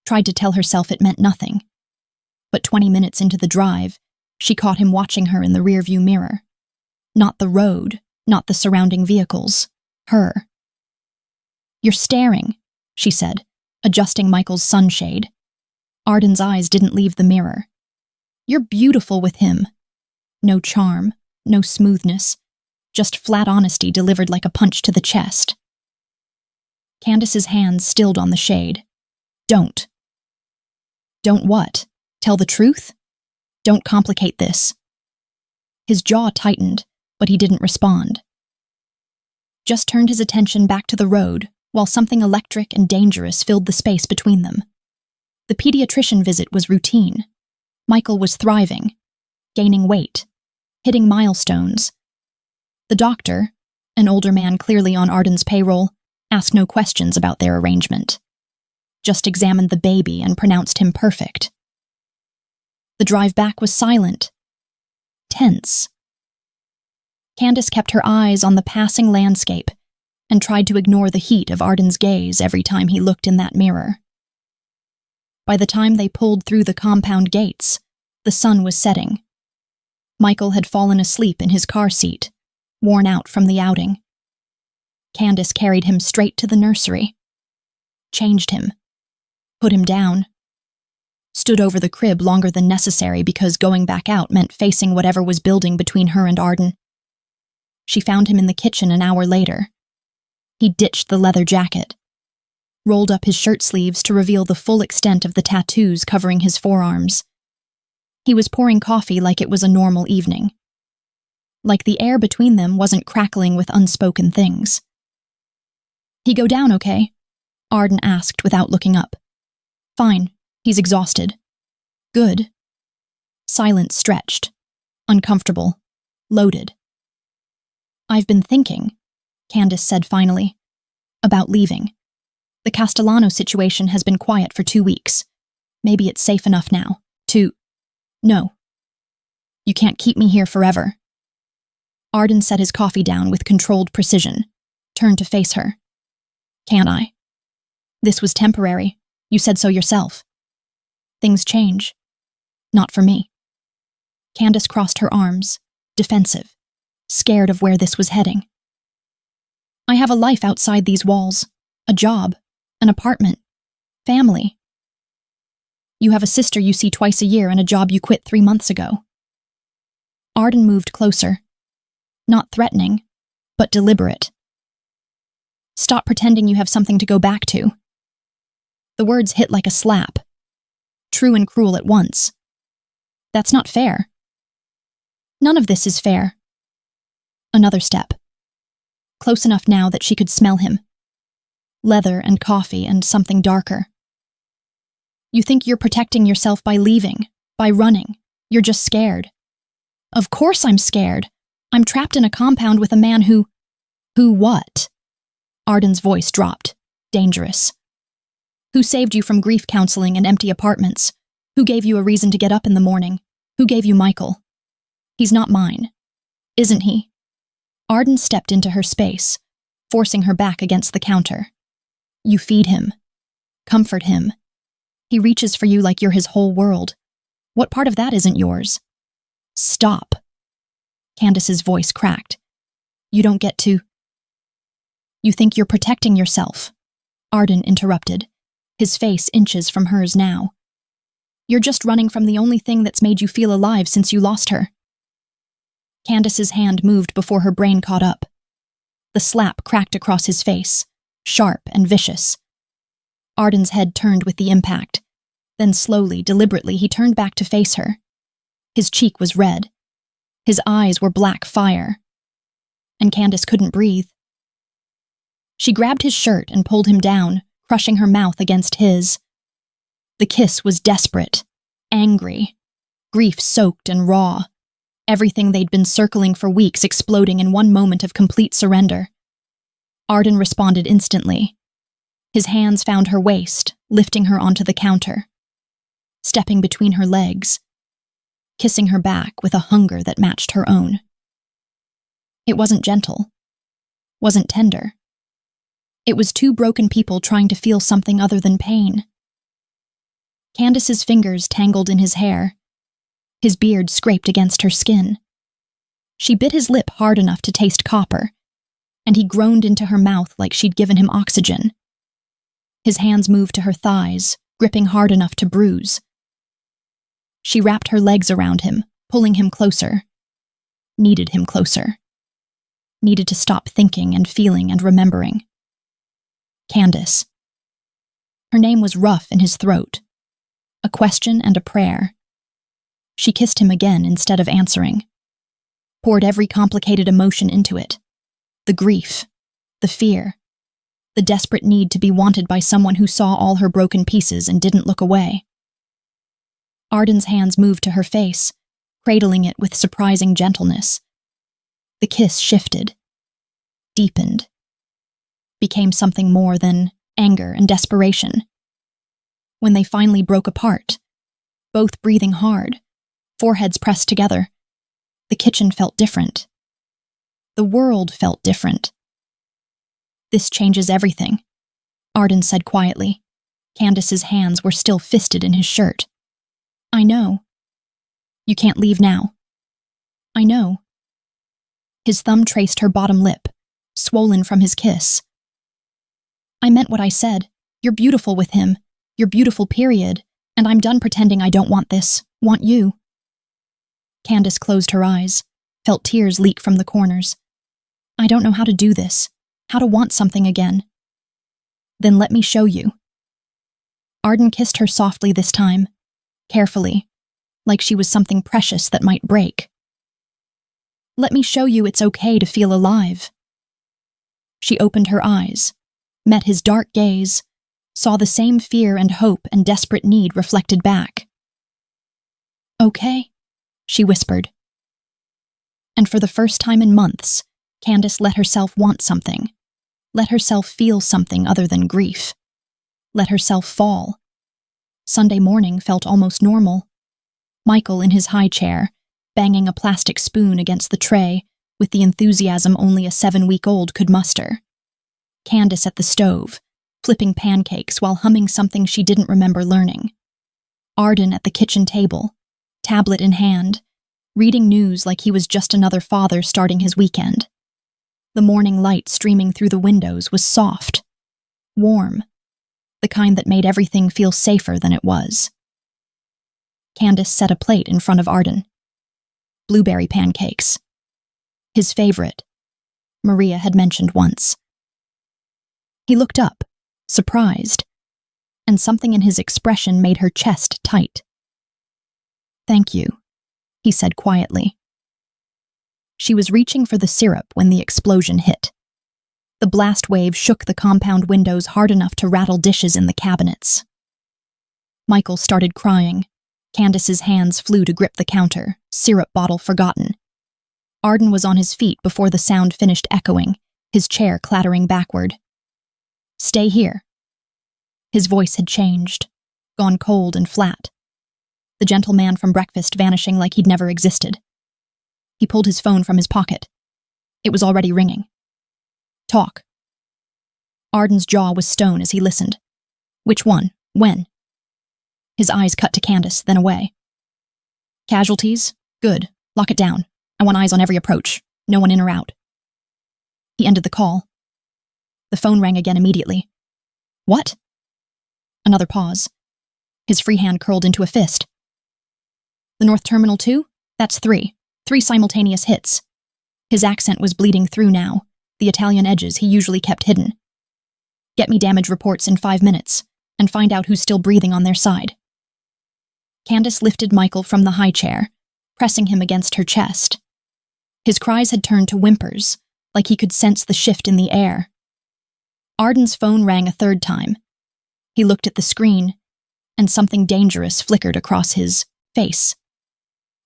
tried to tell herself it meant nothing. But 20 minutes into the drive, she caught him watching her in the rearview mirror. Not the road, not the surrounding vehicles, her. "You're staring," she said, adjusting Michael's sunshade. Arden's eyes didn't leave the mirror. "You're beautiful with him." No charm, no smoothness, just flat honesty delivered like a punch to the chest. Candace's hands stilled on the shade. "Don't." "Don't what? Tell the truth? Don't complicate this." His jaw tightened, but he didn't respond. Just turned his attention back to the road, while something electric and dangerous filled the space between them. The pediatrician visit was routine. Michael was thriving, gaining weight, hitting milestones. The doctor, an older man clearly on Arden's payroll, asked no questions about their arrangement. Just examined the baby and pronounced him perfect. The drive back was silent, tense. Candace kept her eyes on the passing landscape and tried to ignore the heat of Arden's gaze every time he looked in that mirror. By the time they pulled through the compound gates, the sun was setting. Michael had fallen asleep in his car seat, worn out from the outing. Candace carried him straight to the nursery, changed him, put him down, stood over the crib longer than necessary because going back out meant facing whatever was building between her and Arden. She found him in the kitchen an hour later. He ditched the leather jacket, rolled up his shirt sleeves to reveal the full extent of the tattoos covering his forearms. He was pouring coffee like it was a normal evening. Like the air between them wasn't crackling with unspoken things. "He go down okay?" Arden asked without looking up. "Fine. He's exhausted." "Good." Silence stretched. Uncomfortable. Loaded. "I've been thinking," Candace said finally, "about leaving. The Castellano situation has been quiet for 2 weeks. Maybe it's safe enough now to... No. You can't keep me here forever." Arden set his coffee down with controlled precision, turned to face her. "Can't I? This was temporary. You said so yourself. Things change. Not for me." Candace crossed her arms, defensive, scared of where this was heading. "I have a life outside these walls, a job, an apartment, family. You have a sister you see twice a year and a job you quit 3 months ago." Arden moved closer. Not threatening, but deliberate. "Stop pretending you have something to go back to." The words hit like a slap. True and cruel at once. "That's not fair." "None of this is fair." Another step. Close enough now that she could smell him. Leather and coffee and something darker. "You think you're protecting yourself by leaving, by running. You're just scared." "Of course I'm scared. I'm trapped in a compound with a man who..." "Who what?" Arden's voice dropped, dangerous. "Who saved you from grief counseling and empty apartments? Who gave you a reason to get up in the morning? Who gave you Michael? He's not mine. Isn't he?" Arden stepped into her space, forcing her back against the counter. "You feed him. Comfort him. He reaches for you like you're his whole world. What part of that isn't yours?" "Stop." Candace's voice cracked. "You don't get to..." "You think you're protecting yourself," Arden interrupted, his face inches from hers now. "You're just running from the only thing that's made you feel alive since you lost her." Candace's hand moved before her brain caught up. The slap cracked across his face, sharp and vicious. Arden's head turned with the impact. Then slowly, deliberately, he turned back to face her. His cheek was red. His eyes were black fire. And Candace couldn't breathe. She grabbed his shirt and pulled him down, crushing her mouth against his. The kiss was desperate, angry, grief-soaked and raw, everything they'd been circling for weeks exploding in one moment of complete surrender. Arden responded instantly. His hands found her waist, lifting her onto the counter, stepping between her legs, kissing her back with a hunger that matched her own. It wasn't gentle, wasn't tender. It was two broken people trying to feel something other than pain. Candace's fingers tangled in his hair. His beard scraped against her skin. She bit his lip hard enough to taste copper, and he groaned into her mouth like she'd given him oxygen. His hands moved to her thighs, gripping hard enough to bruise. She wrapped her legs around him, pulling him closer. Needed him closer. Needed to stop thinking and feeling and remembering. Candace. Her name was rough in his throat. A question and a prayer. She kissed him again instead of answering. Poured every complicated emotion into it. The grief, the fear, the desperate need to be wanted by someone who saw all her broken pieces and didn't look away. Arden's hands moved to her face, cradling it with surprising gentleness. The kiss shifted, deepened, became something more than anger and desperation. When they finally broke apart, both breathing hard, foreheads pressed together, the kitchen felt different. The world felt different. "This changes everything," Arden said quietly. Candace's hands were still fisted in his shirt. "I know. You can't leave now." "I know." His thumb traced her bottom lip, swollen from his kiss. "I meant what I said. You're beautiful with him. You're beautiful, period. And I'm done pretending I don't want this. Want you." Candace closed her eyes, felt tears leak from the corners. "I don't know how to do this, how to want something again." "Then let me show you." Arden kissed her softly this time, carefully, like she was something precious that might break. "Let me show you it's okay to feel alive." She opened her eyes, met his dark gaze, saw the same fear and hope and desperate need reflected back. "Okay," she whispered. And for the first time in months, Candace let herself want something, let herself feel something other than grief, let herself fall. Sunday morning felt almost normal. Michael in his high chair, banging a plastic spoon against the tray with the enthusiasm only a 7-week-old could muster. Candace at the stove, flipping pancakes while humming something she didn't remember learning. Arden at the kitchen table, tablet in hand, reading news like he was just another father starting his weekend. The morning light streaming through the windows was soft, warm, the kind that made everything feel safer than it was. Candace set a plate in front of Arden. Blueberry pancakes. His favorite, Maria had mentioned once. He looked up, surprised, and something in his expression made her chest tight. "Thank you," he said quietly. She was reaching for the syrup when the explosion hit. The blast wave shook the compound windows hard enough to rattle dishes in the cabinets. Michael started crying. Candace's hands flew to grip the counter, syrup bottle forgotten. Arden was on his feet before the sound finished echoing, his chair clattering backward. "Stay here." His voice had changed, gone cold and flat. The gentleman from breakfast vanishing like he'd never existed. He pulled his phone from his pocket. It was already ringing. "Talk." Arden's jaw was stone as he listened. "Which one? When?" His eyes cut to Candace, then away. "Casualties? Good. Lock it down. I want eyes on every approach. No one in or out." He ended the call. The phone rang again immediately. "What?" Another pause. His free hand curled into a fist. "The North Terminal 2? That's 3. 3 simultaneous hits." His accent was bleeding through now, the Italian edges he usually kept hidden. "Get me damage reports in 5 minutes, and find out who's still breathing on their side." Candace lifted Michael from the high chair, pressing him against her chest. His cries had turned to whimpers, like he could sense the shift in the air. Arden's phone rang a third time. He looked at the screen, and something dangerous flickered across his face.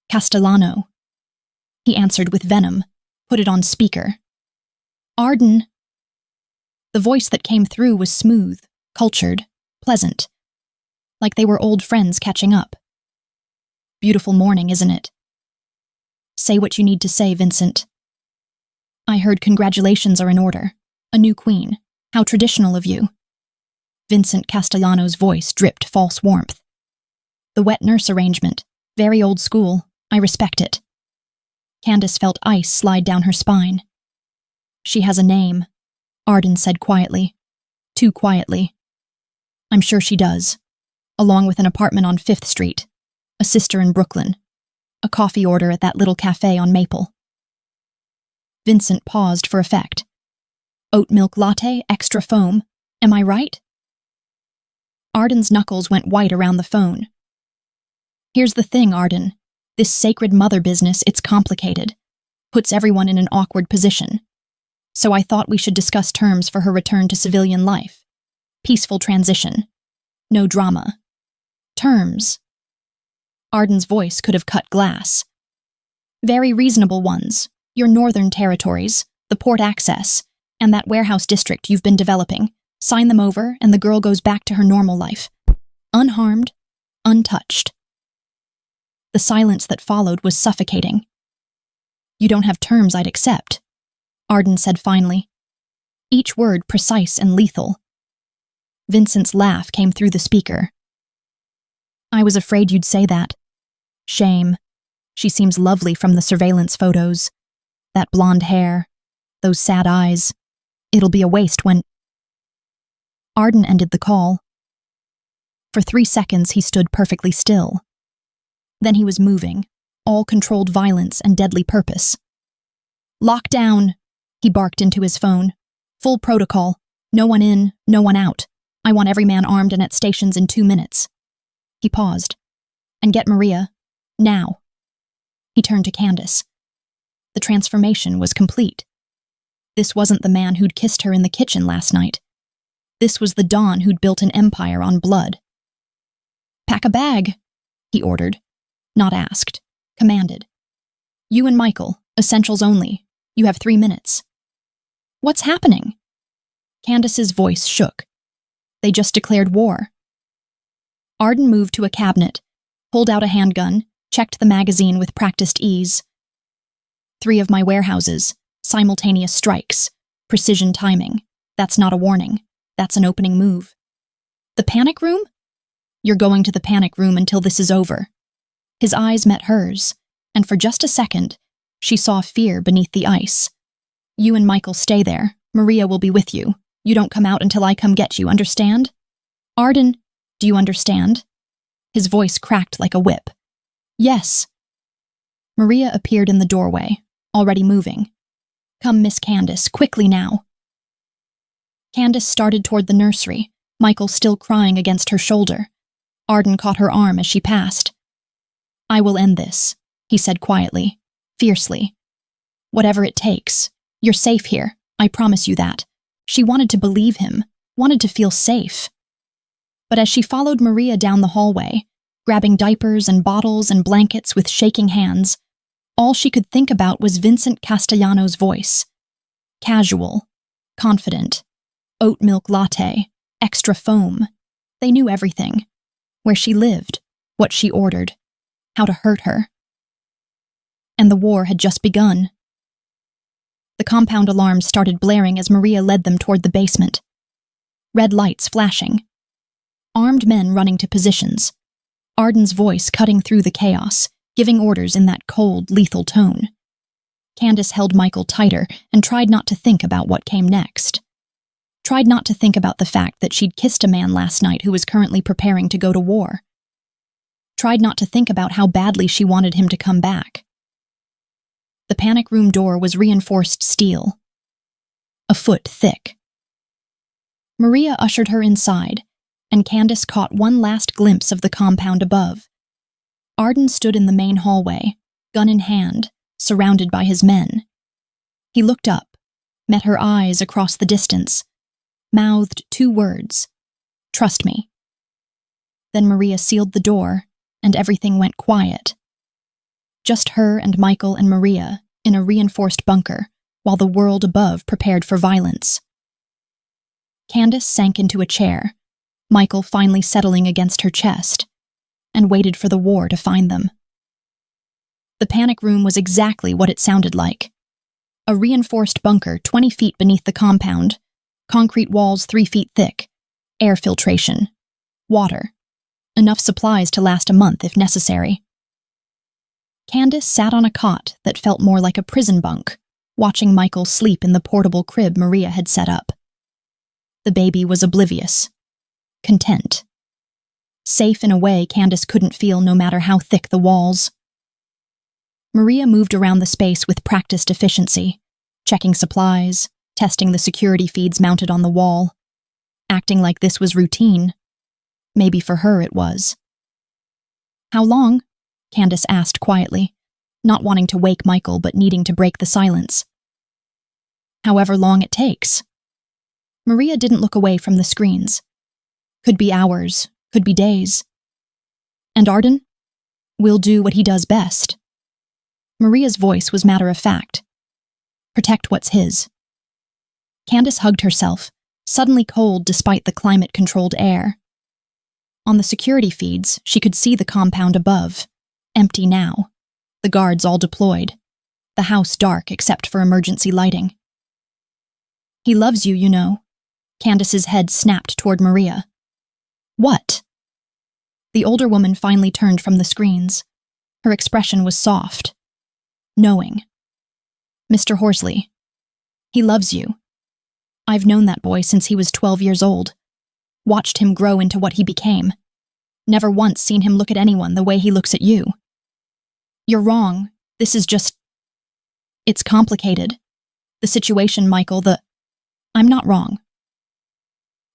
Castellano. he answered with venom, put it on speaker. Arden. The voice that came through was smooth, cultured, pleasant, like they were old friends catching up. Beautiful morning, isn't it? Say what you need to say, Vincent. I heard congratulations are in order. A new queen. How traditional of you. Vincent Castellano's voice dripped false warmth. The wet nurse arrangement. Very old school. I respect it. Candace felt ice slide down her spine. She has a name, Arden said quietly. Too quietly. I'm sure she does. Along with an apartment on 5th Street. A sister in Brooklyn. A coffee order at that little cafe on Maple. Vincent paused for effect. Oat milk latte, extra foam. Am I right? Arden's knuckles went white around the phone. Here's the thing, Arden. This sacred mother business, it's complicated. Puts everyone in an awkward position. So I thought we should discuss terms for her return to civilian life. Peaceful transition. No drama. Terms. Arden's voice could have cut glass. Very reasonable ones. Your northern territories, the port access, and that warehouse district you've been developing. Sign them over, and the girl goes back to her normal life. Unharmed, untouched. The silence that followed was suffocating. You don't have terms I'd accept, Arden said finally. Each word precise and lethal. Vincent's laugh came through the speaker. I was afraid you'd say that. Shame. She seems lovely from the surveillance photos. That blonde hair. Those sad eyes. It'll be a waste when... Arden ended the call. For 3 seconds he stood perfectly still. Then he was moving, all controlled violence and deadly purpose. Lock down, he barked into his phone. Full protocol. No one in, no one out. I want every man armed and at stations in 2 minutes. He paused. And get Maria. Now. He turned to Candace. The transformation was complete. This wasn't the man who'd kissed her in the kitchen last night. This was the Don who'd built an empire on blood. Pack a bag, he ordered. Not asked. Commanded. You and Michael, essentials only. You have 3 minutes. What's happening? Candace's voice shook. They just declared war. Arden moved to a cabinet, pulled out a handgun, checked the magazine with practiced ease. 3 of my warehouses, simultaneous strikes, precision timing. That's not a warning. That's an opening move. The panic room? You're going to the panic room until this is over. His eyes met hers, and for just a second, she saw fear beneath the ice. You and Michael stay there. Maria will be with you. You don't come out until I come get you, understand? Arden, do you understand? His voice cracked like a whip. Yes. Maria appeared in the doorway, already moving. Come, Miss Candace, quickly now. Candace started toward the nursery, Michael still crying against her shoulder. Arden caught her arm as she passed. I will end this, he said quietly, fiercely. Whatever it takes. You're safe here, I promise you that. She wanted to believe him, wanted to feel safe. But as she followed Maria down the hallway, grabbing diapers and bottles and blankets with shaking hands, all she could think about was Vincent Castellano's voice. Casual, confident, oat milk latte, extra foam. They knew everything. Where she lived, what she ordered, how to hurt her. And the war had just begun. The compound alarms started blaring as Maria led them toward the basement. Red lights flashing. Armed men running to positions. Arden's voice cutting through the chaos, giving orders in that cold, lethal tone. Candace held Michael tighter and tried not to think about what came next. Tried not to think about the fact that she'd kissed a man last night who was currently preparing to go to war. Tried not to think about how badly she wanted him to come back. The panic room door was reinforced steel. A foot thick. Maria ushered her inside, and Candace caught one last glimpse of the compound above. Arden stood in the main hallway, gun in hand, surrounded by his men. He looked up, met her eyes across the distance, mouthed 2 words, "Trust me." Then Maria sealed the door, and everything went quiet. Just her and Michael and Maria in a reinforced bunker, while the world above prepared for violence. Candace sank into a chair, Michael finally settling against her chest, and waited for the war to find them. The panic room was exactly what it sounded like. A reinforced bunker 20 feet beneath the compound, concrete walls 3 feet thick, air filtration, water, enough supplies to last a month if necessary. Candace sat on a cot that felt more like a prison bunk, watching Michael sleep in the portable crib Maria had set up. The baby was oblivious, content. Safe in a way Candace couldn't feel no matter how thick the walls. Maria moved around the space with practiced efficiency, checking supplies, testing the security feeds mounted on the wall, acting like this was routine. Maybe for her it was. "How long?" Candace asked quietly, not wanting to wake Michael but needing to break the silence. "However long it takes." Maria didn't look away from the screens. "Could be hours, could be days." "And Arden? We'll do what he does best." Maria's voice was matter-of-fact. "Protect what's his." Candace hugged herself, suddenly cold despite the climate-controlled air. On the security feeds, she could see the compound above, empty now, the guards all deployed, the house dark except for emergency lighting. "He loves you, you know." Candace's head snapped toward Maria. "What?" The older woman finally turned from the screens. Her expression was soft, knowing. "Mr. Horsley, he loves you. I've known that boy since he was 12 years old. Watched him grow into what he became. Never once seen him look at anyone the way he looks at you. You're wrong. This is just... It's complicated. The situation, Michael, I'm not wrong."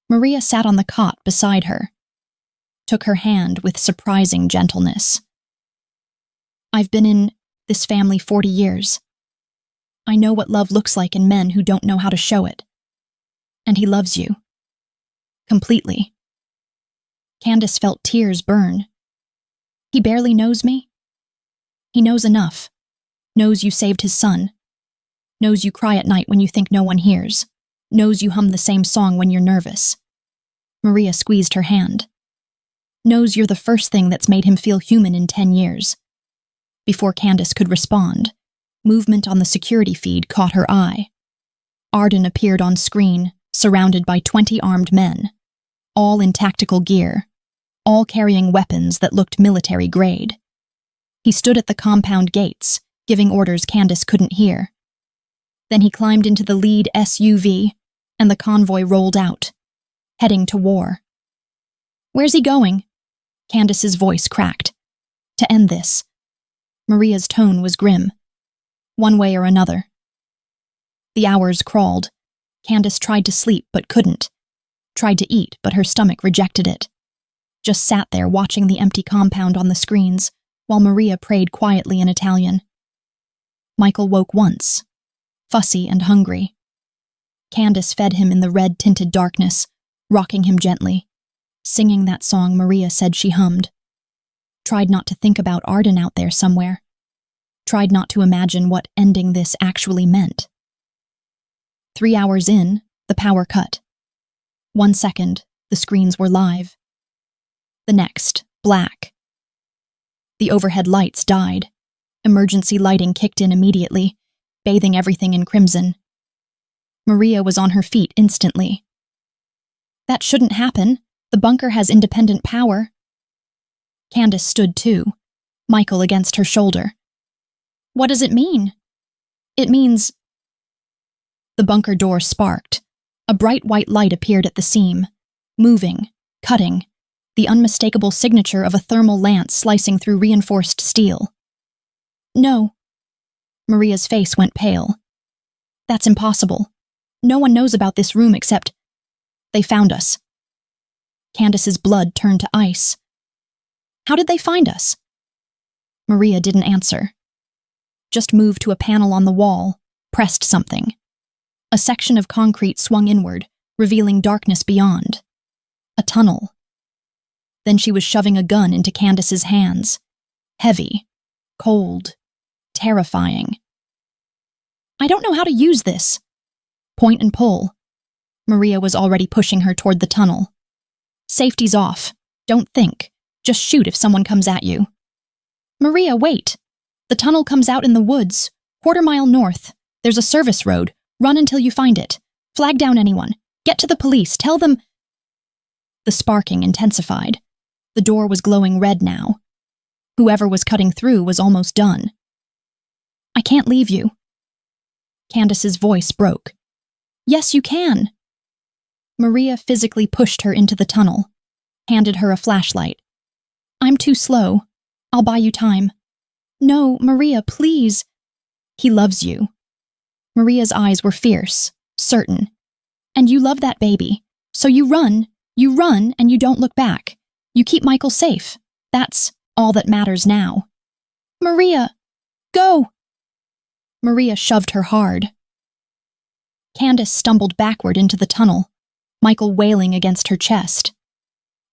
Maria sat on the cot beside her, took her hand with surprising gentleness. "I've been in this family 40 years. I know what love looks like in men who don't know how to show it. And he loves you. Completely." Candace felt tears burn. "He barely knows me?" "He knows enough. Knows you saved his son. Knows you cry at night when you think no one hears. Knows you hum the same song when you're nervous." Maria squeezed her hand. "Knows you're the first thing that's made him feel human in 10 years. Before Candace could respond, movement on the security feed caught her eye. Arden appeared on screen, surrounded by 20 armed men, all in tactical gear, all carrying weapons that looked military grade. He stood at the compound gates, giving orders Candace couldn't hear. Then he climbed into the lead SUV, and the convoy rolled out, heading to war. "Where's he going?" Candace's voice cracked. "To end this." Maria's tone was grim. "One way or another." The hours crawled. Candace tried to sleep but couldn't. Tried to eat, but her stomach rejected it. Just sat there watching the empty compound on the screens, while Maria prayed quietly in Italian. Michael woke once, fussy and hungry. Candace fed him in the red-tinted darkness, rocking him gently, singing that song Maria said she hummed. Tried not to think about Arden out there somewhere. Tried not to imagine what ending this actually meant. 3 hours in, the power cut. 1 second, the screens were live. The next, black. The overhead lights died. Emergency lighting kicked in immediately, bathing everything in crimson. Maria was on her feet instantly. "That shouldn't happen. The bunker has independent power." Candace stood too, Michael against her shoulder. "What does it mean?" "It means..." The bunker door sparked. A bright white light appeared at the seam, moving, cutting, the unmistakable signature of a thermal lance slicing through reinforced steel. "No." Maria's face went pale. "That's impossible. No one knows about this room except... They found us." Candace's blood turned to ice. "How did they find us?" Maria didn't answer. Just moved to a panel on the wall, pressed something. A section of concrete swung inward, revealing darkness beyond. A tunnel. Then she was shoving a gun into Candace's hands. Heavy, cold, terrifying. I don't know how to use this. Point and pull. Maria was already pushing her toward the tunnel. Safety's off. Don't think. Just shoot if someone comes at you. Maria, wait. The tunnel comes out in the woods, quarter-mile north. There's a service road. Run until you find it. Flag down anyone. Get to the police. Tell them. The sparking intensified. The door was glowing red now. Whoever was cutting through was almost done. I can't leave you. Candace's voice broke. Yes, you can. Maria physically pushed her into the tunnel, handed her a flashlight. I'm too slow. I'll buy you time. No, Maria, please. He loves you. Maria's eyes were fierce, certain. And you love that baby. So you run, and you don't look back. You keep Michael safe. That's all that matters now. Maria, go! Maria shoved her hard. Candace stumbled backward into the tunnel, Michael wailing against her chest.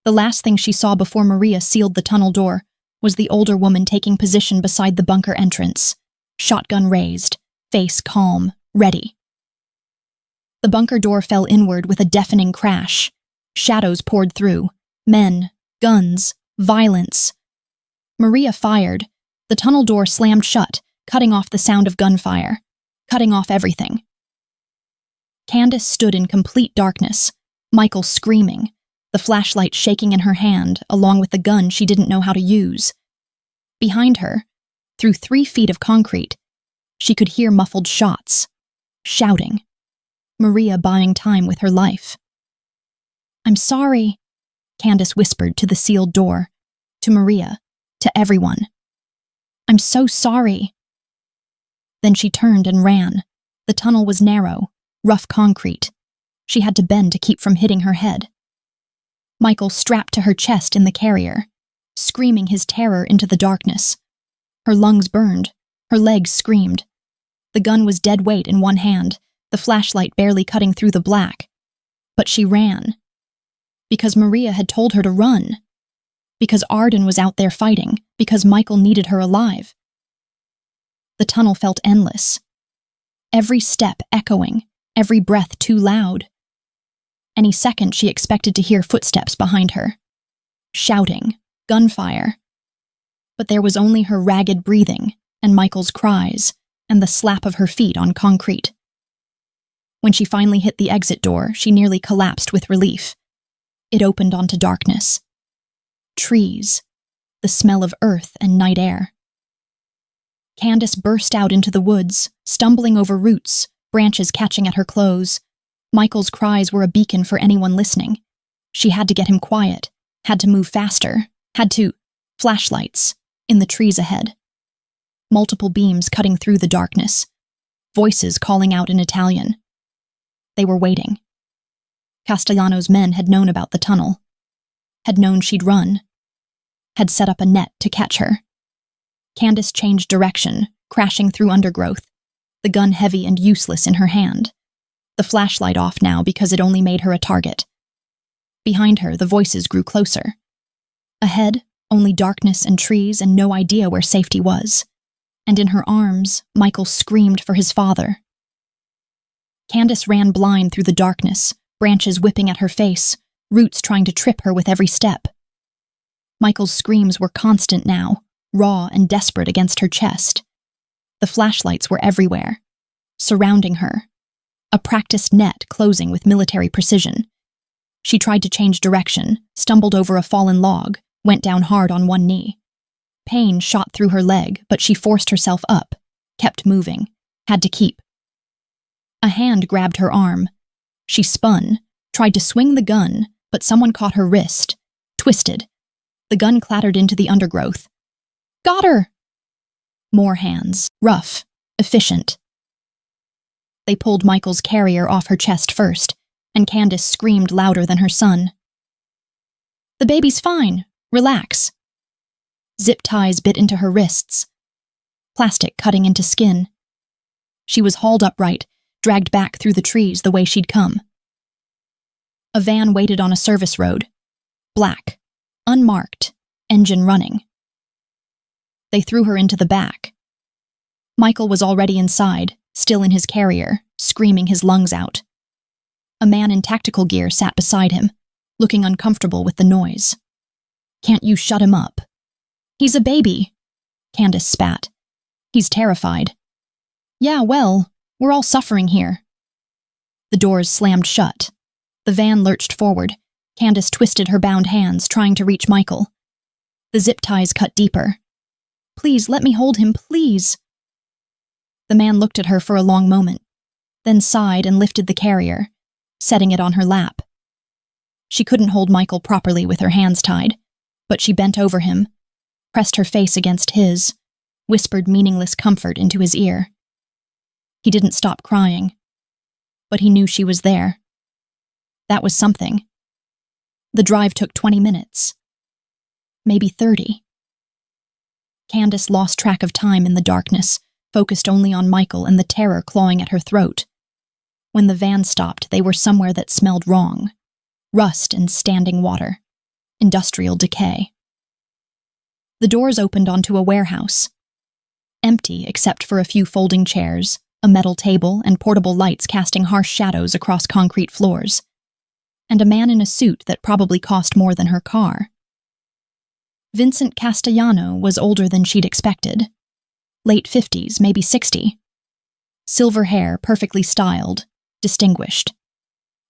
The last thing she saw before Maria sealed the tunnel door was the older woman taking position beside the bunker entrance, shotgun raised, face calm, ready. The bunker door fell inward with a deafening crash. Shadows poured through. Men, guns, violence. Maria fired. The tunnel door slammed shut, cutting off the sound of gunfire, cutting off everything. Candace stood in complete darkness, Michael screaming, the flashlight shaking in her hand, along with the gun she didn't know how to use. Behind her, through 3 feet of concrete, she could hear muffled shots, shouting. Maria buying time with her life. I'm sorry, Candace whispered to the sealed door, to Maria, to everyone. I'm so sorry. Then she turned and ran. The tunnel was narrow, rough concrete. She had to bend to keep from hitting her head. Michael strapped to her chest in the carrier, screaming his terror into the darkness. Her lungs burned, her legs screamed. The gun was dead weight in one hand, the flashlight barely cutting through the black. But she ran. Because Maria had told her to run. Because Arden was out there fighting. Because Michael needed her alive. The tunnel felt endless. Every step echoing, every breath too loud. Any second she expected to hear footsteps behind her. Shouting, gunfire. But there was only her ragged breathing, and Michael's cries, and the slap of her feet on concrete. When she finally hit the exit door, she nearly collapsed with relief. It opened onto darkness. Trees. The smell of earth and night air. Candace burst out into the woods, stumbling over roots, branches catching at her clothes. Michael's cries were a beacon for anyone listening. She had to get him quiet, had to move faster, had to... Flashlights, in the trees ahead. Multiple beams cutting through the darkness. Voices calling out in Italian. They were waiting. Castellano's men had known about the tunnel, had known she'd run, had set up a net to catch her. Candace changed direction, crashing through undergrowth, the gun heavy and useless in her hand, the flashlight off now because it only made her a target. Behind her, the voices grew closer. Ahead, only darkness and trees and no idea where safety was. And in her arms, Michael screamed for his father. Candace ran blind through the darkness, branches whipping at her face, roots trying to trip her with every step. Michael's screams were constant now, raw and desperate against her chest. The flashlights were everywhere, surrounding her, a practiced net closing with military precision. She tried to change direction, stumbled over a fallen log, went down hard on one knee. Pain shot through her leg, but she forced herself up, kept moving, had to keep. A hand grabbed her arm. She spun, tried to swing the gun, but someone caught her wrist, twisted. The gun clattered into the undergrowth. Got her! More hands, rough, efficient. They pulled Michael's carrier off her chest first, and Candace screamed louder than her son. The baby's fine. Relax. Zip ties bit into her wrists. Plastic cutting into skin. She was hauled upright, dragged back through the trees the way she'd come. A van waited on a service road. Black. Unmarked. Engine running. They threw her into the back. Michael was already inside, still in his carrier, screaming his lungs out. A man in tactical gear sat beside him, looking uncomfortable with the noise. "Can't you shut him up?" "He's a baby," Candace spat. "He's terrified." "Yeah, well, we're all suffering here." The doors slammed shut. The van lurched forward. Candace twisted her bound hands, trying to reach Michael. The zip ties cut deeper. "Please, let me hold him, please." The man looked at her for a long moment, then sighed and lifted the carrier, setting it on her lap. She couldn't hold Michael properly with her hands tied, but she bent over him, pressed her face against his, whispered meaningless comfort into his ear. He didn't stop crying, but he knew she was there. That was something. The drive took 20 minutes. Maybe 30. Candace lost track of time in the darkness, focused only on Michael and the terror clawing at her throat. When the van stopped, they were somewhere that smelled wrong. Rust and standing water. Industrial decay. The doors opened onto a warehouse. Empty except for a few folding chairs, a metal table, and portable lights casting harsh shadows across concrete floors. And a man in a suit that probably cost more than her car. Vincent Castellano was older than she'd expected. Late 50s, maybe 60. Silver hair, perfectly styled, distinguished.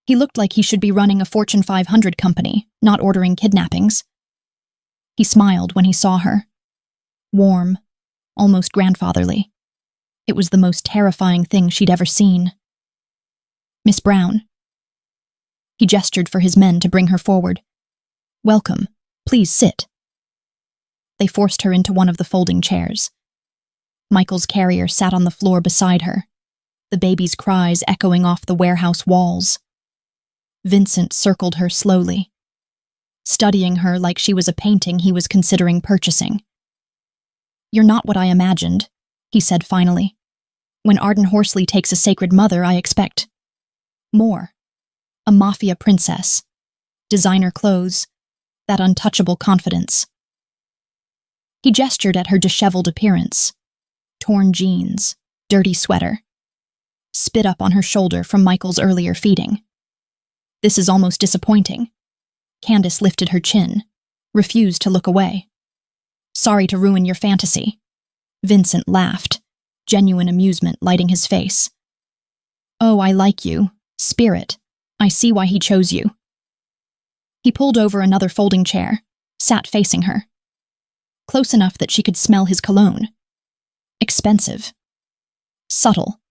He looked like he should be running a Fortune 500 company, not ordering kidnappings. He smiled when he saw her. Warm, almost grandfatherly. It was the most terrifying thing she'd ever seen. "Miss Brown." He gestured for his men to bring her forward. "Welcome. Please sit." They forced her into one of the folding chairs. Michael's carrier sat on the floor beside her, the baby's cries echoing off the warehouse walls. Vincent circled her slowly, studying her like she was a painting he was considering purchasing. "You're not what I imagined," he said finally. "When Arden Horsley takes a sacred mother, I expect more. A Mafia princess, designer clothes, that untouchable confidence." He gestured at her disheveled appearance. Torn jeans, dirty sweater. Spit up on her shoulder from Michael's earlier feeding. "This is almost disappointing." Candace lifted her chin, refused to look away. "Sorry to ruin your fantasy." Vincent laughed, genuine amusement lighting his face. "Oh, I like you. Spirit. I see why he chose you." He pulled over another folding chair, sat facing her. Close enough that she could smell his cologne. Expensive. Subtle.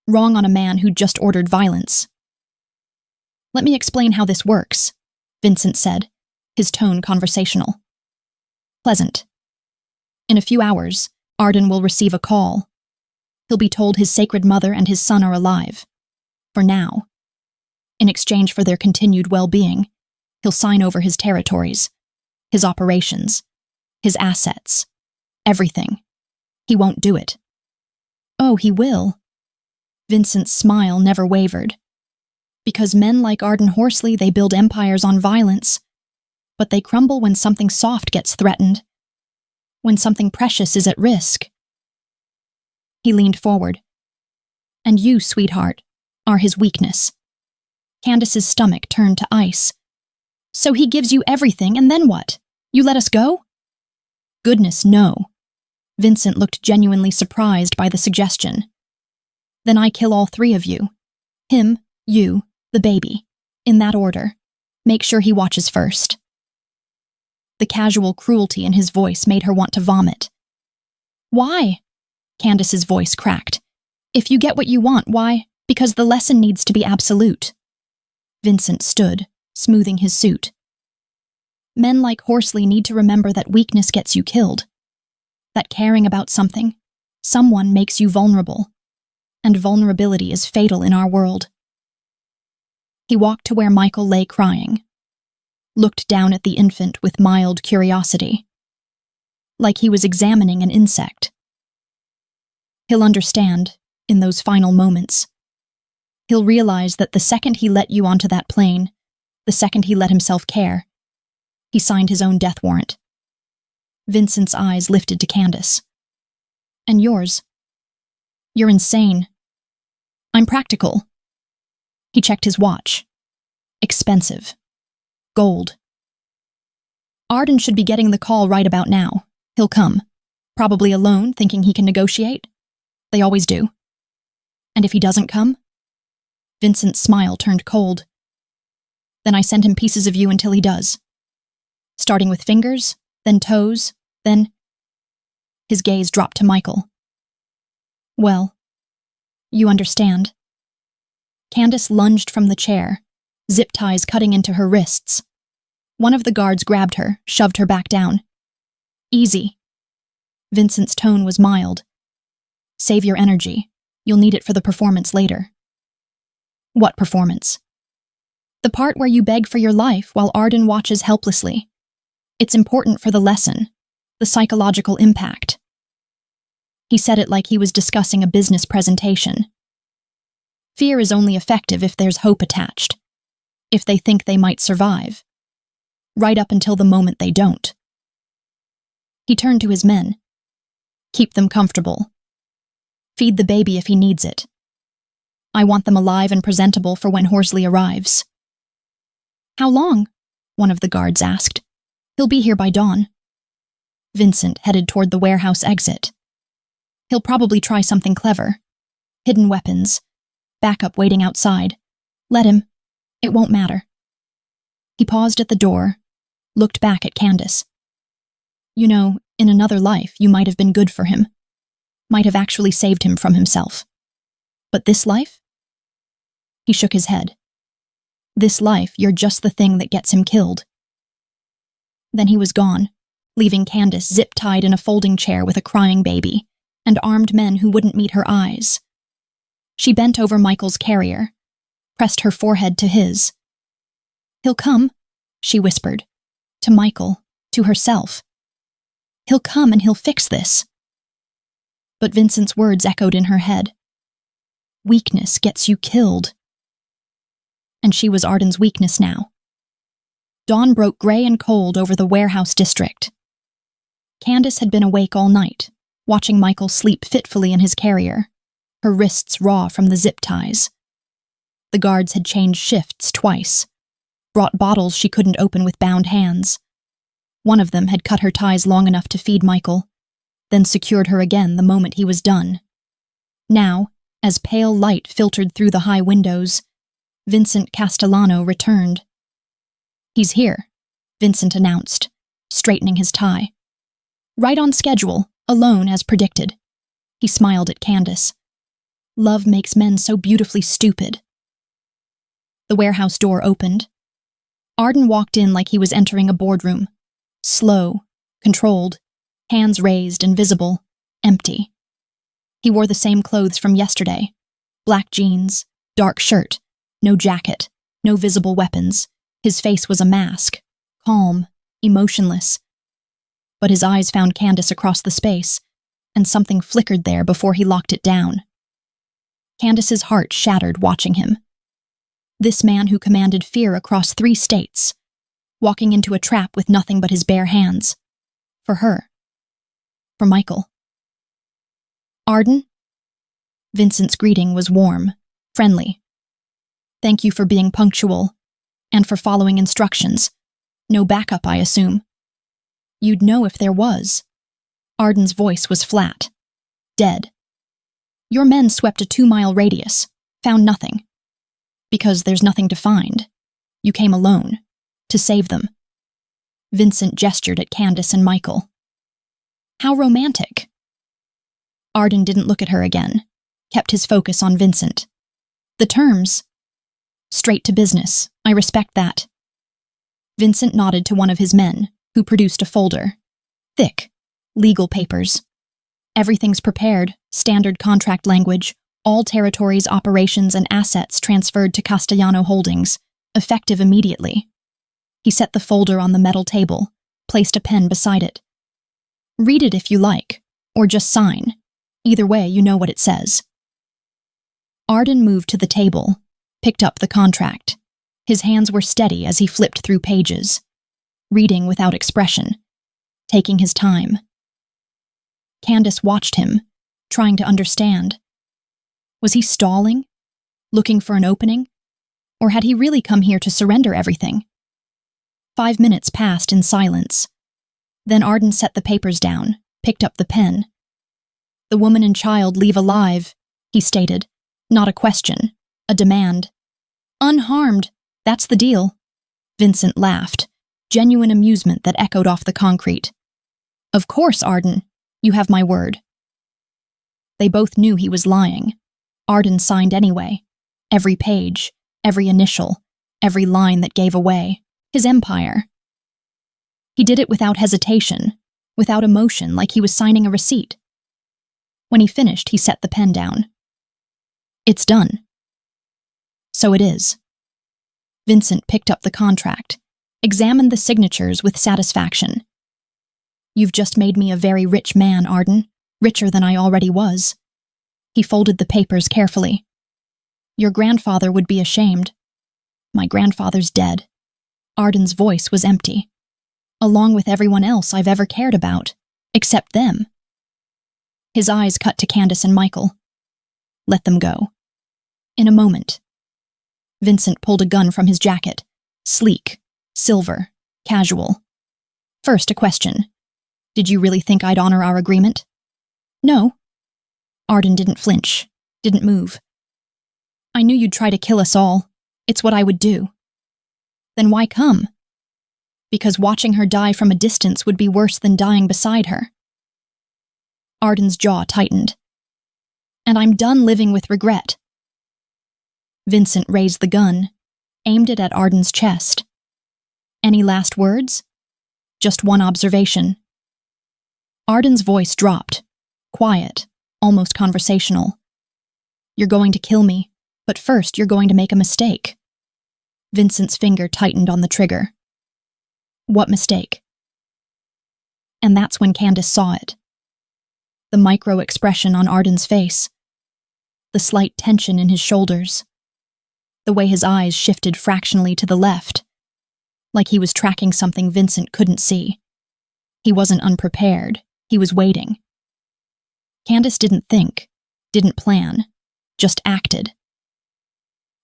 Wrong on a man who'd just ordered violence. "Let me explain how this works," Vincent said, his tone conversational. "Pleasant. In a few hours, Arden will receive a call. He'll be told his sacred mother and his son are alive. For now. In exchange for their continued well-being, he'll sign over his territories, his operations, his assets, everything. He won't do it." "Oh, he will." Vincent's smile never wavered. "Because men like Arden Horsley, they build empires on violence, but they crumble when something soft gets threatened, when something precious is at risk." He leaned forward. "And you, sweetheart, are his weakness." Candace's stomach turned to ice. "So he gives you everything, and then what? You let us go?" "Goodness, no." Vincent looked genuinely surprised by the suggestion. "Then I kill all three of you. Him, you, the baby. In that order. Make sure he watches first." The casual cruelty in his voice made her want to vomit. "Why?" Candace's voice cracked. "If you get what you want, why? Because the lesson needs to be absolute." Vincent stood, smoothing his suit. "Men like Horsley need to remember that weakness gets you killed. That caring about something, someone makes you vulnerable. And vulnerability is fatal in our world." He walked to where Michael lay crying, looked down at the infant with mild curiosity, like he was examining an insect. He'll understand, in those final moments. He'll realize that the second he let you onto that plane, the second he let himself care, he signed his own death warrant. Vincent's eyes lifted to Candace. "And yours?" You're insane. I'm practical. He checked his watch. Expensive. Gold. Arden should be getting the call right about now. He'll come. Probably alone, thinking he can negotiate. They always do. And if he doesn't come? Vincent's smile turned cold. Then I send him pieces of you until he does. Starting with fingers, then toes, then... His gaze dropped to Michael. Well, you understand. Candace lunged from the chair, zip ties cutting into her wrists. One of the guards grabbed her, shoved her back down. Easy. Vincent's tone was mild. Save your energy. You'll need it for the performance later. What performance? The part where you beg for your life while Arden watches helplessly. It's important for the lesson, the psychological impact. He said it like he was discussing a business presentation. Fear is only effective if there's hope attached, if they think they might survive, right up until the moment they don't. He turned to his men. Keep them comfortable. Feed the baby if he needs it. I want them alive and presentable for when Horsley arrives. How long? One of the guards asked. He'll be here by dawn. Vincent headed toward the warehouse exit. He'll probably try something clever. Hidden weapons. Backup waiting outside. Let him. It won't matter. He paused at the door, looked back at Candace. You know, in another life, you might have been good for him. Might have actually saved him from himself. But this life? He shook his head. This life, you're just the thing that gets him killed. Then he was gone, leaving Candace zip-tied in a folding chair with a crying baby, and armed men who wouldn't meet her eyes. She bent over Michael's carrier, pressed her forehead to his. He'll come, she whispered, to Michael, to herself. He'll come and he'll fix this. But Vincent's words echoed in her head. Weakness gets you killed. And she was Arden's weakness now. Dawn broke gray and cold over the warehouse district. Candace had been awake all night, watching Michael sleep fitfully in his carrier, her wrists raw from the zip ties. The guards had changed shifts twice, brought bottles she couldn't open with bound hands. One of them had cut her ties long enough to feed Michael, then secured her again the moment he was done. Now, as pale light filtered through the high windows, Vincent Castellano returned. He's here, Vincent announced, straightening his tie. Right on schedule, alone as predicted. He smiled at Candace. Love makes men so beautifully stupid. The warehouse door opened. Arden walked in like he was entering a boardroom. Slow, controlled, hands raised and visible, empty. He wore the same clothes from yesterday. Black jeans, dark shirt, no jacket, no visible weapons. His face was a mask, calm, emotionless. But his eyes found Candace across the space, and something flickered there before he locked it down. Candace's heart shattered watching him. This man who commanded fear across 3 states, walking into a trap with nothing but his bare hands. For her. For Michael. Arden? Vincent's greeting was warm, friendly. Thank you for being punctual, and for following instructions. No backup, I assume. You'd know if there was. Arden's voice was flat. Dead. Your men swept a 2-mile radius, found nothing. Because there's nothing to find. You came alone. To save them. Vincent gestured at Candace and Michael. How romantic. Arden didn't look at her again, kept his focus on Vincent. The terms. Straight to business. I respect that. Vincent nodded to one of his men, who produced a folder. Thick. Legal papers. Everything's prepared, standard contract language, all territories, operations, and assets transferred to Castellano Holdings, effective immediately. He set the folder on the metal table, placed a pen beside it. Read it if you like, or just sign. Either way, you know what it says. Arden moved to the table, picked up the contract. His hands were steady as he flipped through pages, reading without expression, taking his time. Candace watched him, trying to understand, Was he stalling? Looking for an opening? Or had he really come here to surrender everything? 5 minutes passed in silence. Then Arden set the papers down, picked up the pen. "The woman and child leave alive," he stated. Not a question, a demand. "Unharmed, that's the deal." Vincent laughed, genuine amusement that echoed off the concrete. "Of course, Arden. You have my word." They both knew he was lying. Arden signed anyway. Every page, every initial, every line that gave away his empire. He did it without hesitation, without emotion, like he was signing a receipt. When he finished, he set the pen down. "It's done." "So it is." Vincent picked up the contract, examined the signatures with satisfaction. "You've just made me a very rich man, Arden, richer than I already was." He folded the papers carefully. "Your grandfather would be ashamed." "My grandfather's dead." Arden's voice was empty. "Along with everyone else I've ever cared about, except them." His eyes cut to Candace and Michael. "Let them go." "In a moment." Vincent pulled a gun from his jacket. Sleek, silver, casual. "First, a question. Did you really think I'd honor our agreement?" "No." Arden didn't flinch, didn't move. "I knew you'd try to kill us all. It's what I would do." "Then why come?" "Because watching her die from a distance would be worse than dying beside her." Arden's jaw tightened. "And I'm done living with regret." Vincent raised the gun, aimed it at Arden's chest. "Any last words?" "Just one observation." Arden's voice dropped, quiet, almost conversational. "You're going to kill me, but first you're going to make a mistake." Vincent's finger tightened on the trigger. "What mistake?" And that's when Candace saw it. The micro-expression on Arden's face. The slight tension in his shoulders. The way his eyes shifted fractionally to the left, like he was tracking something Vincent couldn't see. He wasn't unprepared, he was waiting. Candace didn't think, didn't plan, just acted.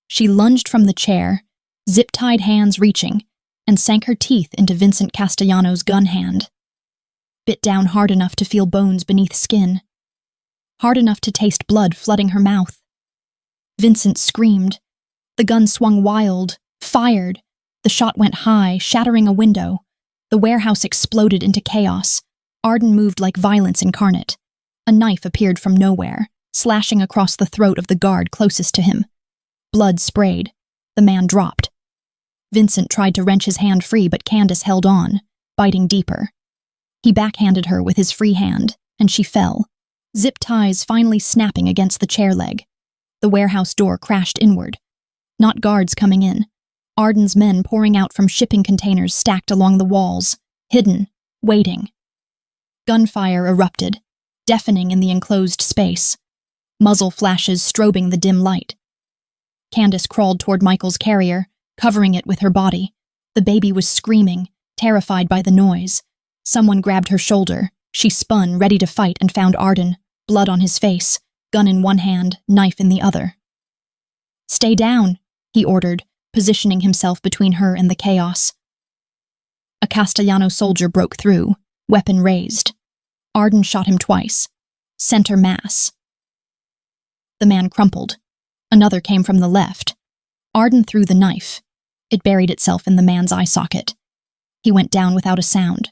She lunged from the chair, zip-tied hands reaching, and sank her teeth into Vincent Castellano's gun hand. Bit down hard enough to feel bones beneath skin. Hard enough to taste blood flooding her mouth. Vincent screamed. The gun swung wild, fired. The shot went high, shattering a window. The warehouse exploded into chaos. Arden moved like violence incarnate. A knife appeared from nowhere, slashing across the throat of the guard closest to him. Blood sprayed. The man dropped. Vincent tried to wrench his hand free, but Candace held on, biting deeper. He backhanded her with his free hand, and she fell, zip ties finally snapping against the chair leg. The warehouse door crashed inward. Not guards coming in. Arden's men pouring out from shipping containers stacked along the walls, hidden, waiting. Gunfire erupted, deafening in the enclosed space. Muzzle flashes strobing the dim light. Candace crawled toward Michael's carrier, covering it with her body. The baby was screaming, terrified by the noise. Someone grabbed her shoulder. She spun, ready to fight, and found Arden, blood on his face, gun in one hand, knife in the other. "Stay down," he ordered, positioning himself between her and the chaos. A Castellano soldier broke through, weapon raised. Arden shot him twice. Center mass. The man crumpled. Another came from the left. Arden threw the knife. It buried itself in the man's eye socket. He went down without a sound.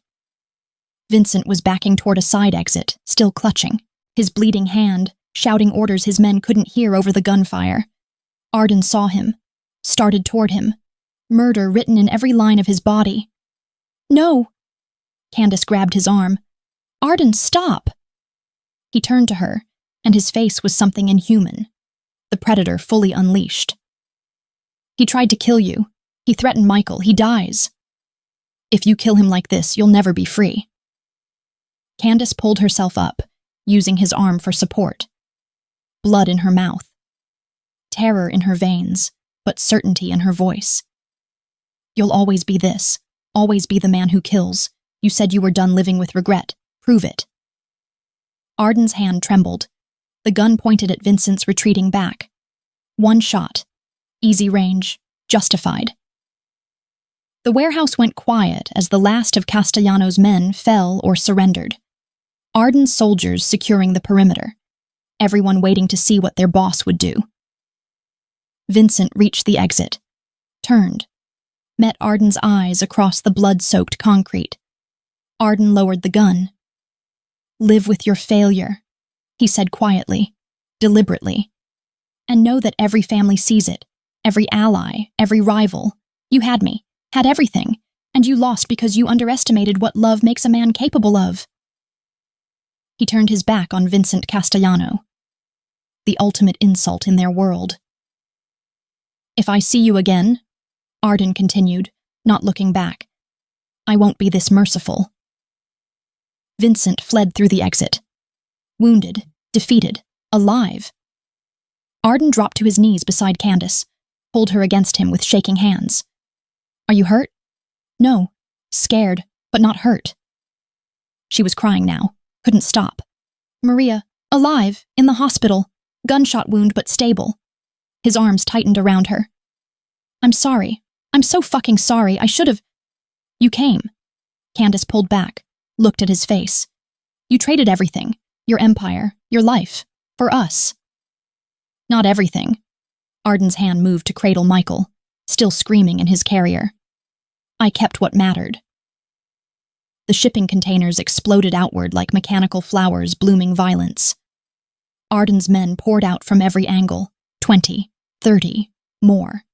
Vincent was backing toward a side exit, still clutching, his bleeding hand, shouting orders his men couldn't hear over the gunfire. Arden saw him, started toward him, murder written in every line of his body. "No!" Candace grabbed his arm. "Arden, stop!" He turned to her, and his face was something inhuman, the predator fully unleashed. "He tried to kill you. He threatened Michael. He dies. If you kill him like this, you'll never be free." Candace pulled herself up, using his arm for support. Blood in her mouth. Terror in her veins, but certainty in her voice. "You'll always be this. Always be the man who kills. You said you were done living with regret. Prove it." Arden's hand trembled. The gun pointed at Vincent's retreating back. One shot. Easy range. Justified. The warehouse went quiet as the last of Castellano's men fell or surrendered. Arden's soldiers securing the perimeter, everyone waiting to see what their boss would do. Vincent reached the exit, turned, met Arden's eyes across the blood-soaked concrete. Arden lowered the gun. "Live with your failure," he said quietly, deliberately. "And know that every family sees it, every ally, every rival. You had me, had everything, and you lost because you underestimated what love makes a man capable of." He turned his back on Vincent Castellano. The ultimate insult in their world. "If I see you again," Arden continued, not looking back, "I won't be this merciful." Vincent fled through the exit. Wounded, defeated, alive. Arden dropped to his knees beside Candace, pulled her against him with shaking hands. "Are you hurt?" "No. Scared, but not hurt." She was crying now, couldn't stop. "Maria, alive, in the hospital, gunshot wound but stable." His arms tightened around her. "I'm sorry. I'm so fucking sorry. I should've—" "You came." Candace pulled back, looked at his face. "You traded everything, your empire, your life, for us." "Not everything." Arden's hand moved to cradle Michael, still screaming in his carrier. "I kept what mattered." The shipping containers exploded outward like mechanical flowers blooming violence. Arden's men poured out from every angle, 20, 30, more.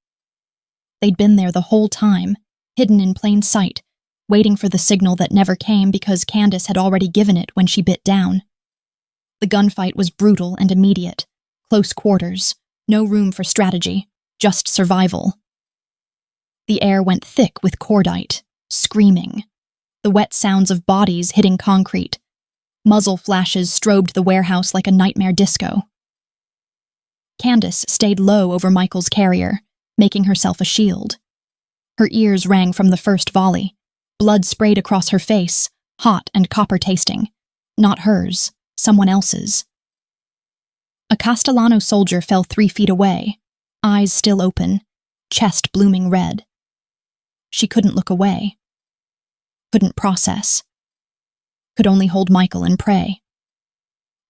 They'd been there the whole time, hidden in plain sight, waiting for the signal that never came because Candace had already given it when she bit down. The gunfight was brutal and immediate, close quarters, no room for strategy, just survival. The air went thick with cordite, screaming. The wet sounds of bodies hitting concrete. Muzzle flashes strobed the warehouse like a nightmare disco. Candace stayed low over Michael's carrier, making herself a shield. Her ears rang from the first volley. Blood sprayed across her face, hot and copper-tasting. Not hers, someone else's. A Castellano soldier fell 3 feet away, eyes still open, chest blooming red. She couldn't look away. Couldn't process. Could only hold Michael and pray.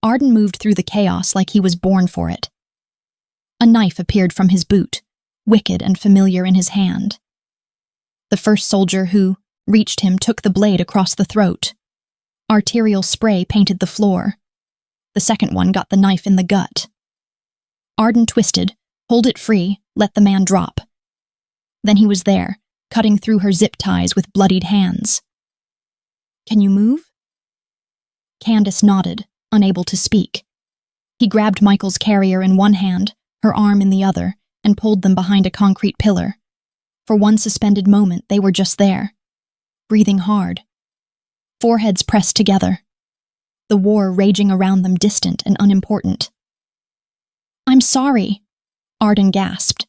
Arden moved through the chaos like he was born for it. A knife appeared from his boot, wicked and familiar in his hand. The first soldier who reached him took the blade across the throat. Arterial spray painted the floor. The second one got the knife in the gut. Arden twisted, pulled it free, let the man drop. Then he was there, cutting through her zip ties with bloodied hands. "Can you move?" Candace nodded, unable to speak. He grabbed Michael's carrier in one hand, her arm in the other, and pulled them behind a concrete pillar. For one suspended moment, they were just there, breathing hard. Foreheads pressed together. The war raging around them distant and unimportant. "I'm sorry," Arden gasped.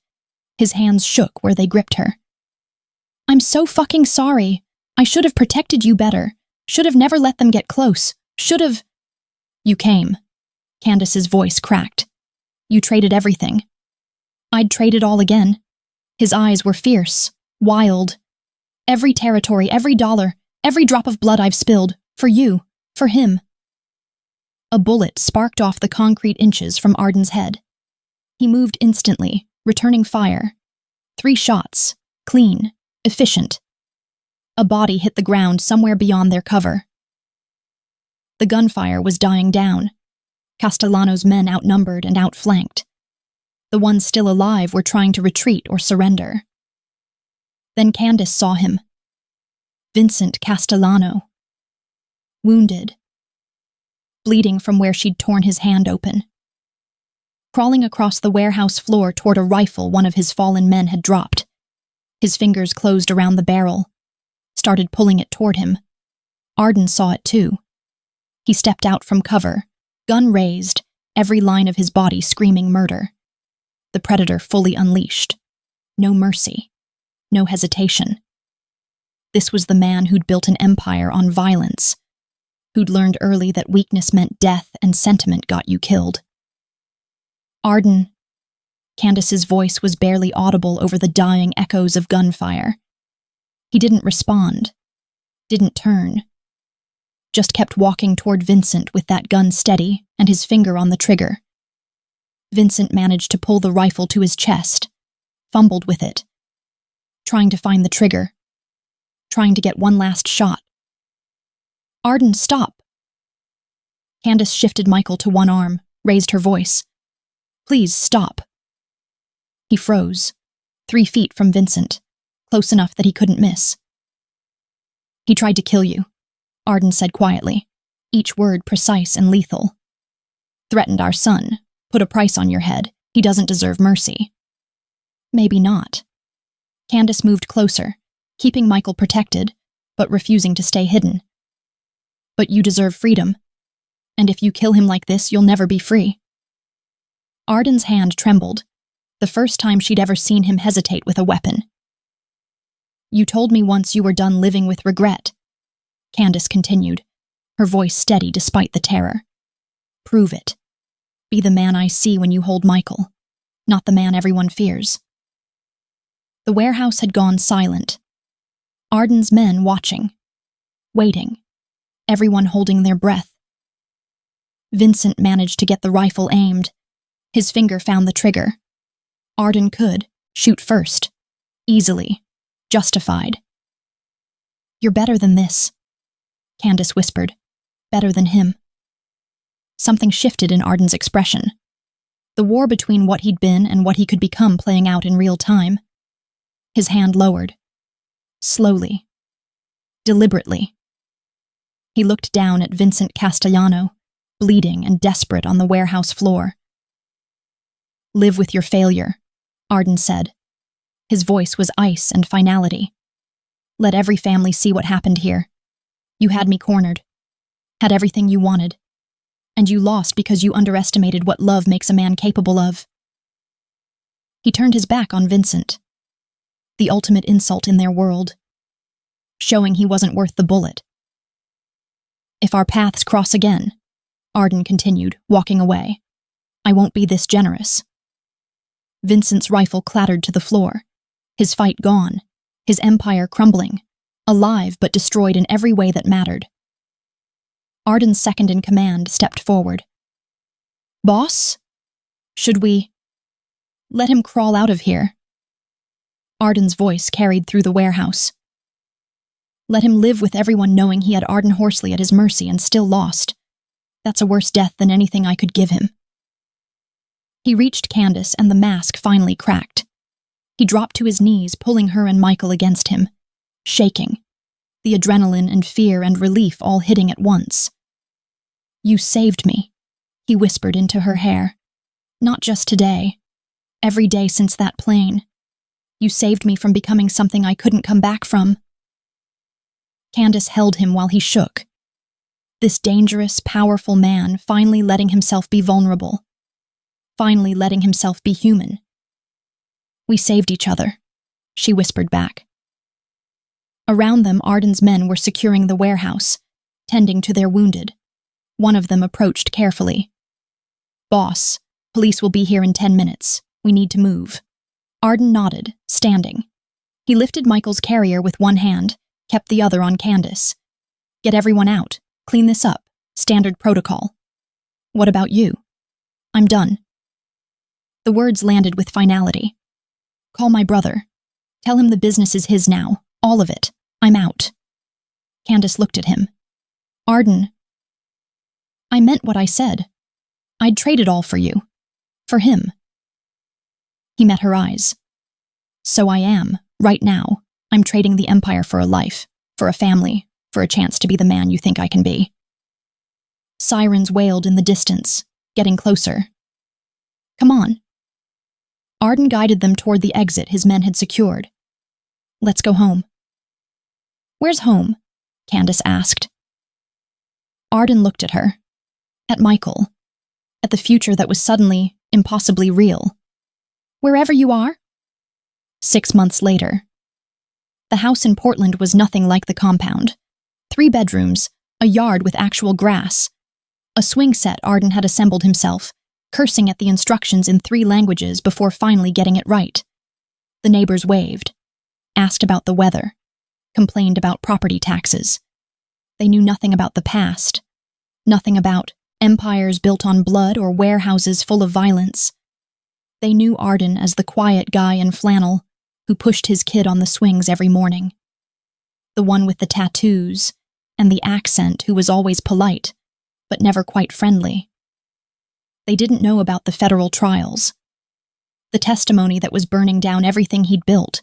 His hands shook where they gripped her. "I'm so fucking sorry. I should have protected you better. Should have never let them get close. Should have—" "You came." Candace's voice cracked. "You traded everything." "I'd trade it all again." His eyes were fierce, wild. "Every territory, every dollar, every drop of blood I've spilled, for you, for him." A bullet sparked off the concrete inches from Arden's head. He moved instantly, returning fire. 3 shots, clean, efficient. A body hit the ground somewhere beyond their cover. The gunfire was dying down. Castellano's men outnumbered and outflanked. The ones still alive were trying to retreat or surrender. Then Candace saw him. Vincent Castellano. Wounded. Bleeding from where she'd torn his hand open. Crawling across the warehouse floor toward a rifle one of his fallen men had dropped. His fingers closed around the barrel, started pulling it toward him. Arden saw it too. He stepped out from cover, gun raised, every line of his body screaming murder. The predator fully unleashed. No mercy. No hesitation. This was the man who'd built an empire on violence, who'd learned early that weakness meant death and sentiment got you killed. Arden. Candace's voice was barely audible over the dying echoes of gunfire. He didn't respond, didn't turn, just kept walking toward Vincent with that gun steady and his finger on the trigger. Vincent managed to pull the rifle to his chest, fumbled with it, trying to find the trigger, trying to get one last shot. Arden, stop! Candace shifted Michael to one arm, raised her voice. Please, stop. He froze, 3 feet from Vincent, close enough that he couldn't miss. He tried to kill you, Arden said quietly, each word precise and lethal. Threatened our son, put a price on your head. He doesn't deserve mercy. Maybe not. Candace moved closer, keeping Michael protected, but refusing to stay hidden. But you deserve freedom, and if you kill him like this, you'll never be free. Arden's hand trembled, the first time she'd ever seen him hesitate with a weapon. You told me once you were done living with regret, Candace continued, her voice steady despite the terror. Prove it. Be the man I see when you hold Michael, not the man everyone fears. The warehouse had gone silent. Arden's men watching, waiting, everyone holding their breath. Vincent managed to get the rifle aimed. His finger found the trigger. Arden could shoot first, easily, justified. You're better than this, Candace whispered. Better than him. Something shifted in Arden's expression. The war between what he'd been and what he could become playing out in real time. His hand lowered. Slowly. Deliberately. He looked down at Vincent Castellano, bleeding and desperate on the warehouse floor. Live with your failure, Arden said. His voice was ice and finality. Let every family see what happened here. You had me cornered. Had everything you wanted. And you lost because you underestimated what love makes a man capable of. He turned his back on Vincent. The ultimate insult in their world. Showing he wasn't worth the bullet. If our paths cross again, Arden continued, walking away, I won't be this generous. Vincent's rifle clattered to the floor, his fight gone, his empire crumbling, alive but destroyed in every way that mattered. Arden's second-in-command stepped forward. Boss? Should we let him crawl out of here? Arden's voice carried through the warehouse. Let him live with everyone knowing he had Arden Horsley at his mercy and still lost. That's a worse death than anything I could give him. He reached Candace and the mask finally cracked. He dropped to his knees, pulling her and Michael against him, shaking, the adrenaline and fear and relief all hitting at once. You saved me, he whispered into her hair. Not just today. Every day since that plane. You saved me from becoming something I couldn't come back from. Candace held him while he shook. This dangerous, powerful man finally letting himself be vulnerable. Finally letting himself be human. We saved each other, she whispered back. Around them, Arden's men were securing the warehouse, tending to their wounded. One of them approached carefully. Boss, police will be here in 10 minutes. We need to move. Arden nodded, standing. He lifted Michael's carrier with one hand, kept the other on Candace. Get everyone out. Clean this up. Standard protocol. What about you? I'm done. The words landed with finality. Call my brother. Tell him the business is his now. All of it. I'm out. Candace looked at him. Arden. I meant what I said. I'd trade it all for you. For him. He met her eyes. So I am, right now. I'm trading the Empire for a life, for a family, for a chance to be the man you think I can be. Sirens wailed in the distance, getting closer. Come on. Arden guided them toward the exit his men had secured. Let's go home. Where's home? Candace asked. Arden looked at her. At Michael. At the future that was suddenly, impossibly real. Wherever you are? 6 months later. The house in Portland was nothing like the compound. 3 bedrooms, a yard with actual grass. A swing set Arden had assembled himself, cursing at the instructions in 3 languages before finally getting it right. The neighbors waved, asked about the weather, complained about property taxes. They knew nothing about the past, nothing about empires built on blood or warehouses full of violence. They knew Arden as the quiet guy in flannel who pushed his kid on the swings every morning. The one with the tattoos and the accent who was always polite, but never quite friendly. They didn't know about the federal trials, the testimony that was burning down everything he'd built,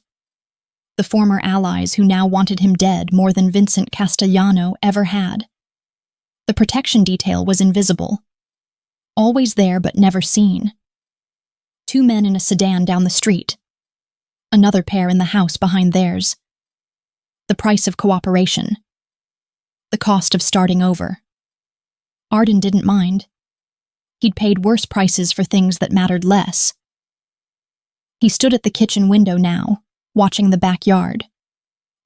the former allies who now wanted him dead more than Vincent Castellano ever had. The protection detail was invisible, always there but never seen. 2 men in a sedan down the street, another pair in the house behind theirs. The price of cooperation, the cost of starting over. Arden didn't mind. He'd paid worse prices for things that mattered less. He stood at the kitchen window now, watching the backyard.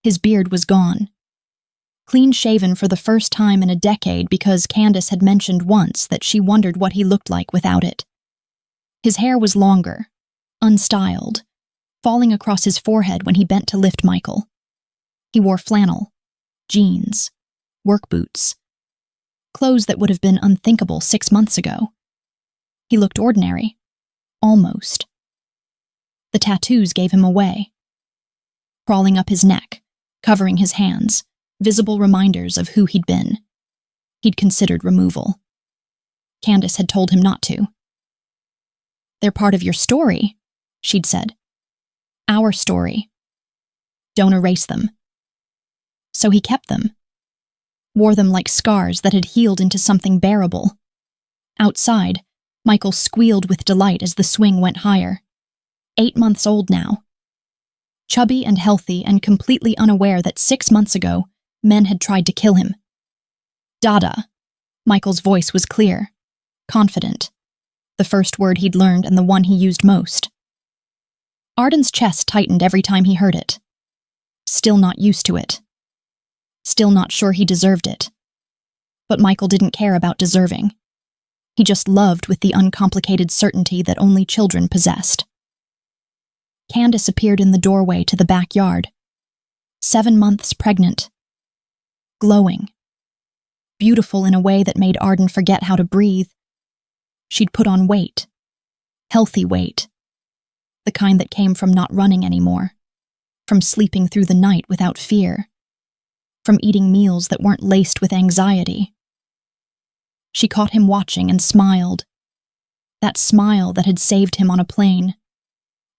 His beard was gone. Clean-shaven for the first time in a decade because Candace had mentioned once that she wondered what he looked like without it. His hair was longer, unstyled, falling across his forehead when he bent to lift Michael. He wore flannel, jeans, work boots, clothes that would have been unthinkable 6 months ago. He looked ordinary, almost. The tattoos gave him away. Crawling up his neck, covering his hands, visible reminders of who he'd been. He'd considered removal. Candace had told him not to. "They're part of your story," she'd said. "Our story. Don't erase them." So he kept them. Wore them like scars that had healed into something bearable. Outside, Michael squealed with delight as the swing went higher. 8 months old now. Chubby and healthy and completely unaware that 6 months ago, men had tried to kill him. "Dada." Michael's voice was clear, confident. The first word he'd learned and the one he used most. Arden's chest tightened every time he heard it. Still not used to it. Still not sure he deserved it. But Michael didn't care about deserving. He just loved with the uncomplicated certainty that only children possessed. Candace appeared in the doorway to the backyard. 7 months pregnant. Glowing. Beautiful in a way that made Arden forget how to breathe. She'd put on weight. Healthy weight. The kind that came from not running anymore. From sleeping through the night without fear. From eating meals that weren't laced with anxiety. She caught him watching and smiled. That smile that had saved him on a plane.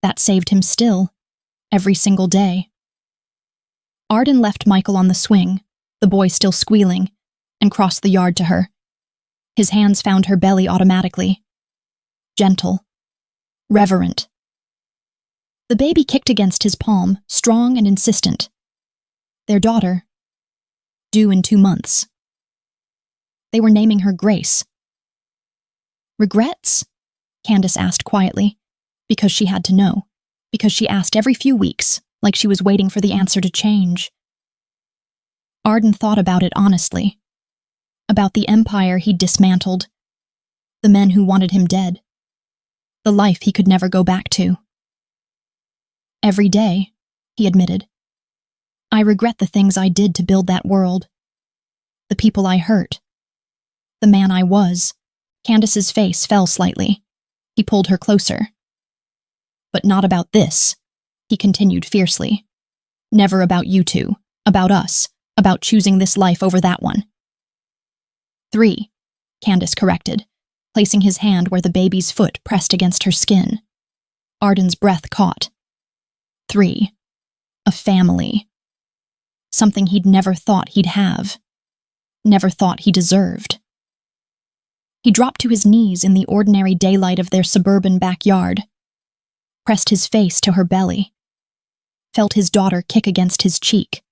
That saved him still, every single day. Arden left Michael on the swing, the boy still squealing, and crossed the yard to her. His hands found her belly automatically. Gentle. Reverent. The baby kicked against his palm, strong and insistent. Their daughter. Due in 2 months. They were naming her Grace. "Regrets?" Candace asked quietly, because she had to know, because she asked every few weeks, like she was waiting for the answer to change. Arden thought about it honestly. About the empire he'd dismantled. The men who wanted him dead. The life he could never go back to. "Every day," he admitted. "I regret the things I did to build that world. The people I hurt. The man I was." Candace's face fell slightly. He pulled her closer. "But not about this," he continued fiercely. "Never about you two, about us, about choosing this life over that one." 3, Candace corrected, placing his hand where the baby's foot pressed against her skin. Arden's breath caught. 3. A family. Something he'd never thought he'd have. Never thought he deserved. He dropped to his knees in the ordinary daylight of their suburban backyard, pressed his face to her belly, felt his daughter kick against his cheek.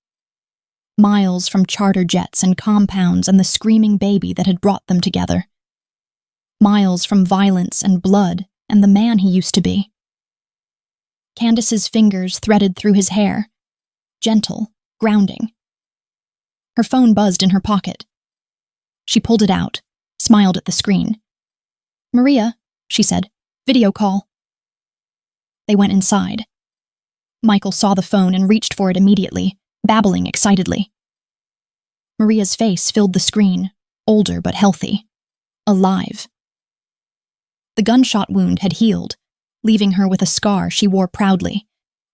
Miles from charter jets and compounds and the screaming baby that had brought them together. Miles from violence and blood and the man he used to be. Candace's fingers threaded through his hair, gentle, grounding. Her phone buzzed in her pocket. She pulled it out, smiled at the screen. "Maria," she said. Video call. They went inside. Michael saw the phone and reached for it immediately, babbling excitedly. Maria's face filled the screen, older but healthy. Alive. The gunshot wound had healed, leaving her with a scar she wore proudly,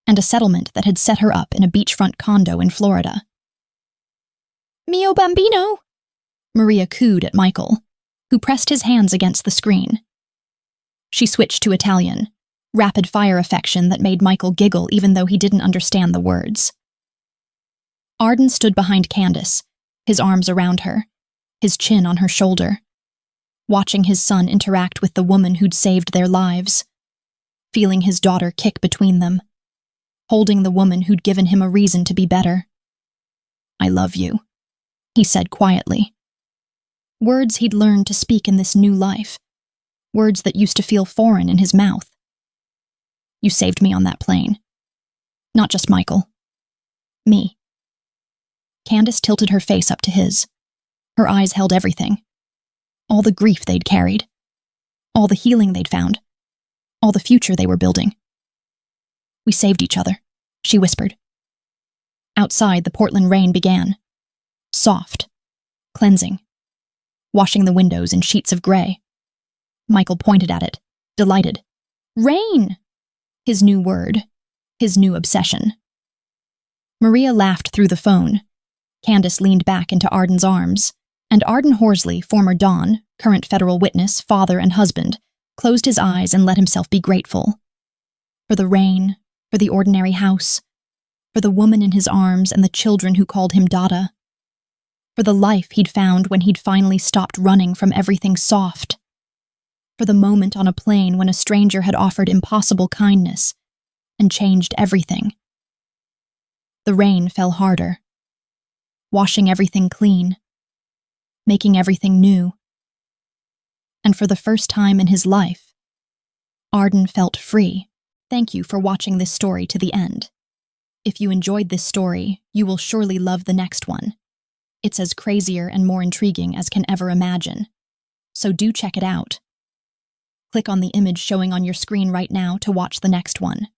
and a settlement that had set her up in a beachfront condo in Florida. Mio bambino! Maria cooed at Michael, who pressed his hands against the screen. She switched to Italian, rapid-fire affection that made Michael giggle even though he didn't understand the words. Arden stood behind Candace, his arms around her, his chin on her shoulder, watching his son interact with the woman who'd saved their lives, feeling his daughter kick between them, holding the woman who'd given him a reason to be better. I love you, he said quietly. Words he'd learned to speak in this new life, words that used to feel foreign in his mouth. You saved me on that plane. Not just Michael. Me. Candace tilted her face up to his. Her eyes held everything. All the grief they'd carried. All the healing they'd found. All the future they were building. We saved each other, she whispered. Outside, the Portland rain began. Soft. Cleansing. Washing the windows in sheets of gray. Michael pointed at it, delighted. Rain! His new word. His new obsession. Maria laughed through the phone. Candace leaned back into Arden's arms, and Arden Horsley, former Don, current federal witness, father, and husband, closed his eyes and let himself be grateful. For the rain, for the ordinary house, for the woman in his arms and the children who called him Dada, for the life he'd found when he'd finally stopped running from everything soft, for the moment on a plane when a stranger had offered impossible kindness and changed everything. The rain fell harder, washing everything clean, making everything new. And for the first time in his life, Arden felt free. Thank you for watching this story to the end. If you enjoyed this story, you will surely love the next one. It's as crazier and more intriguing as can ever imagine. So do check it out. Click on the image showing on your screen right now to watch the next one.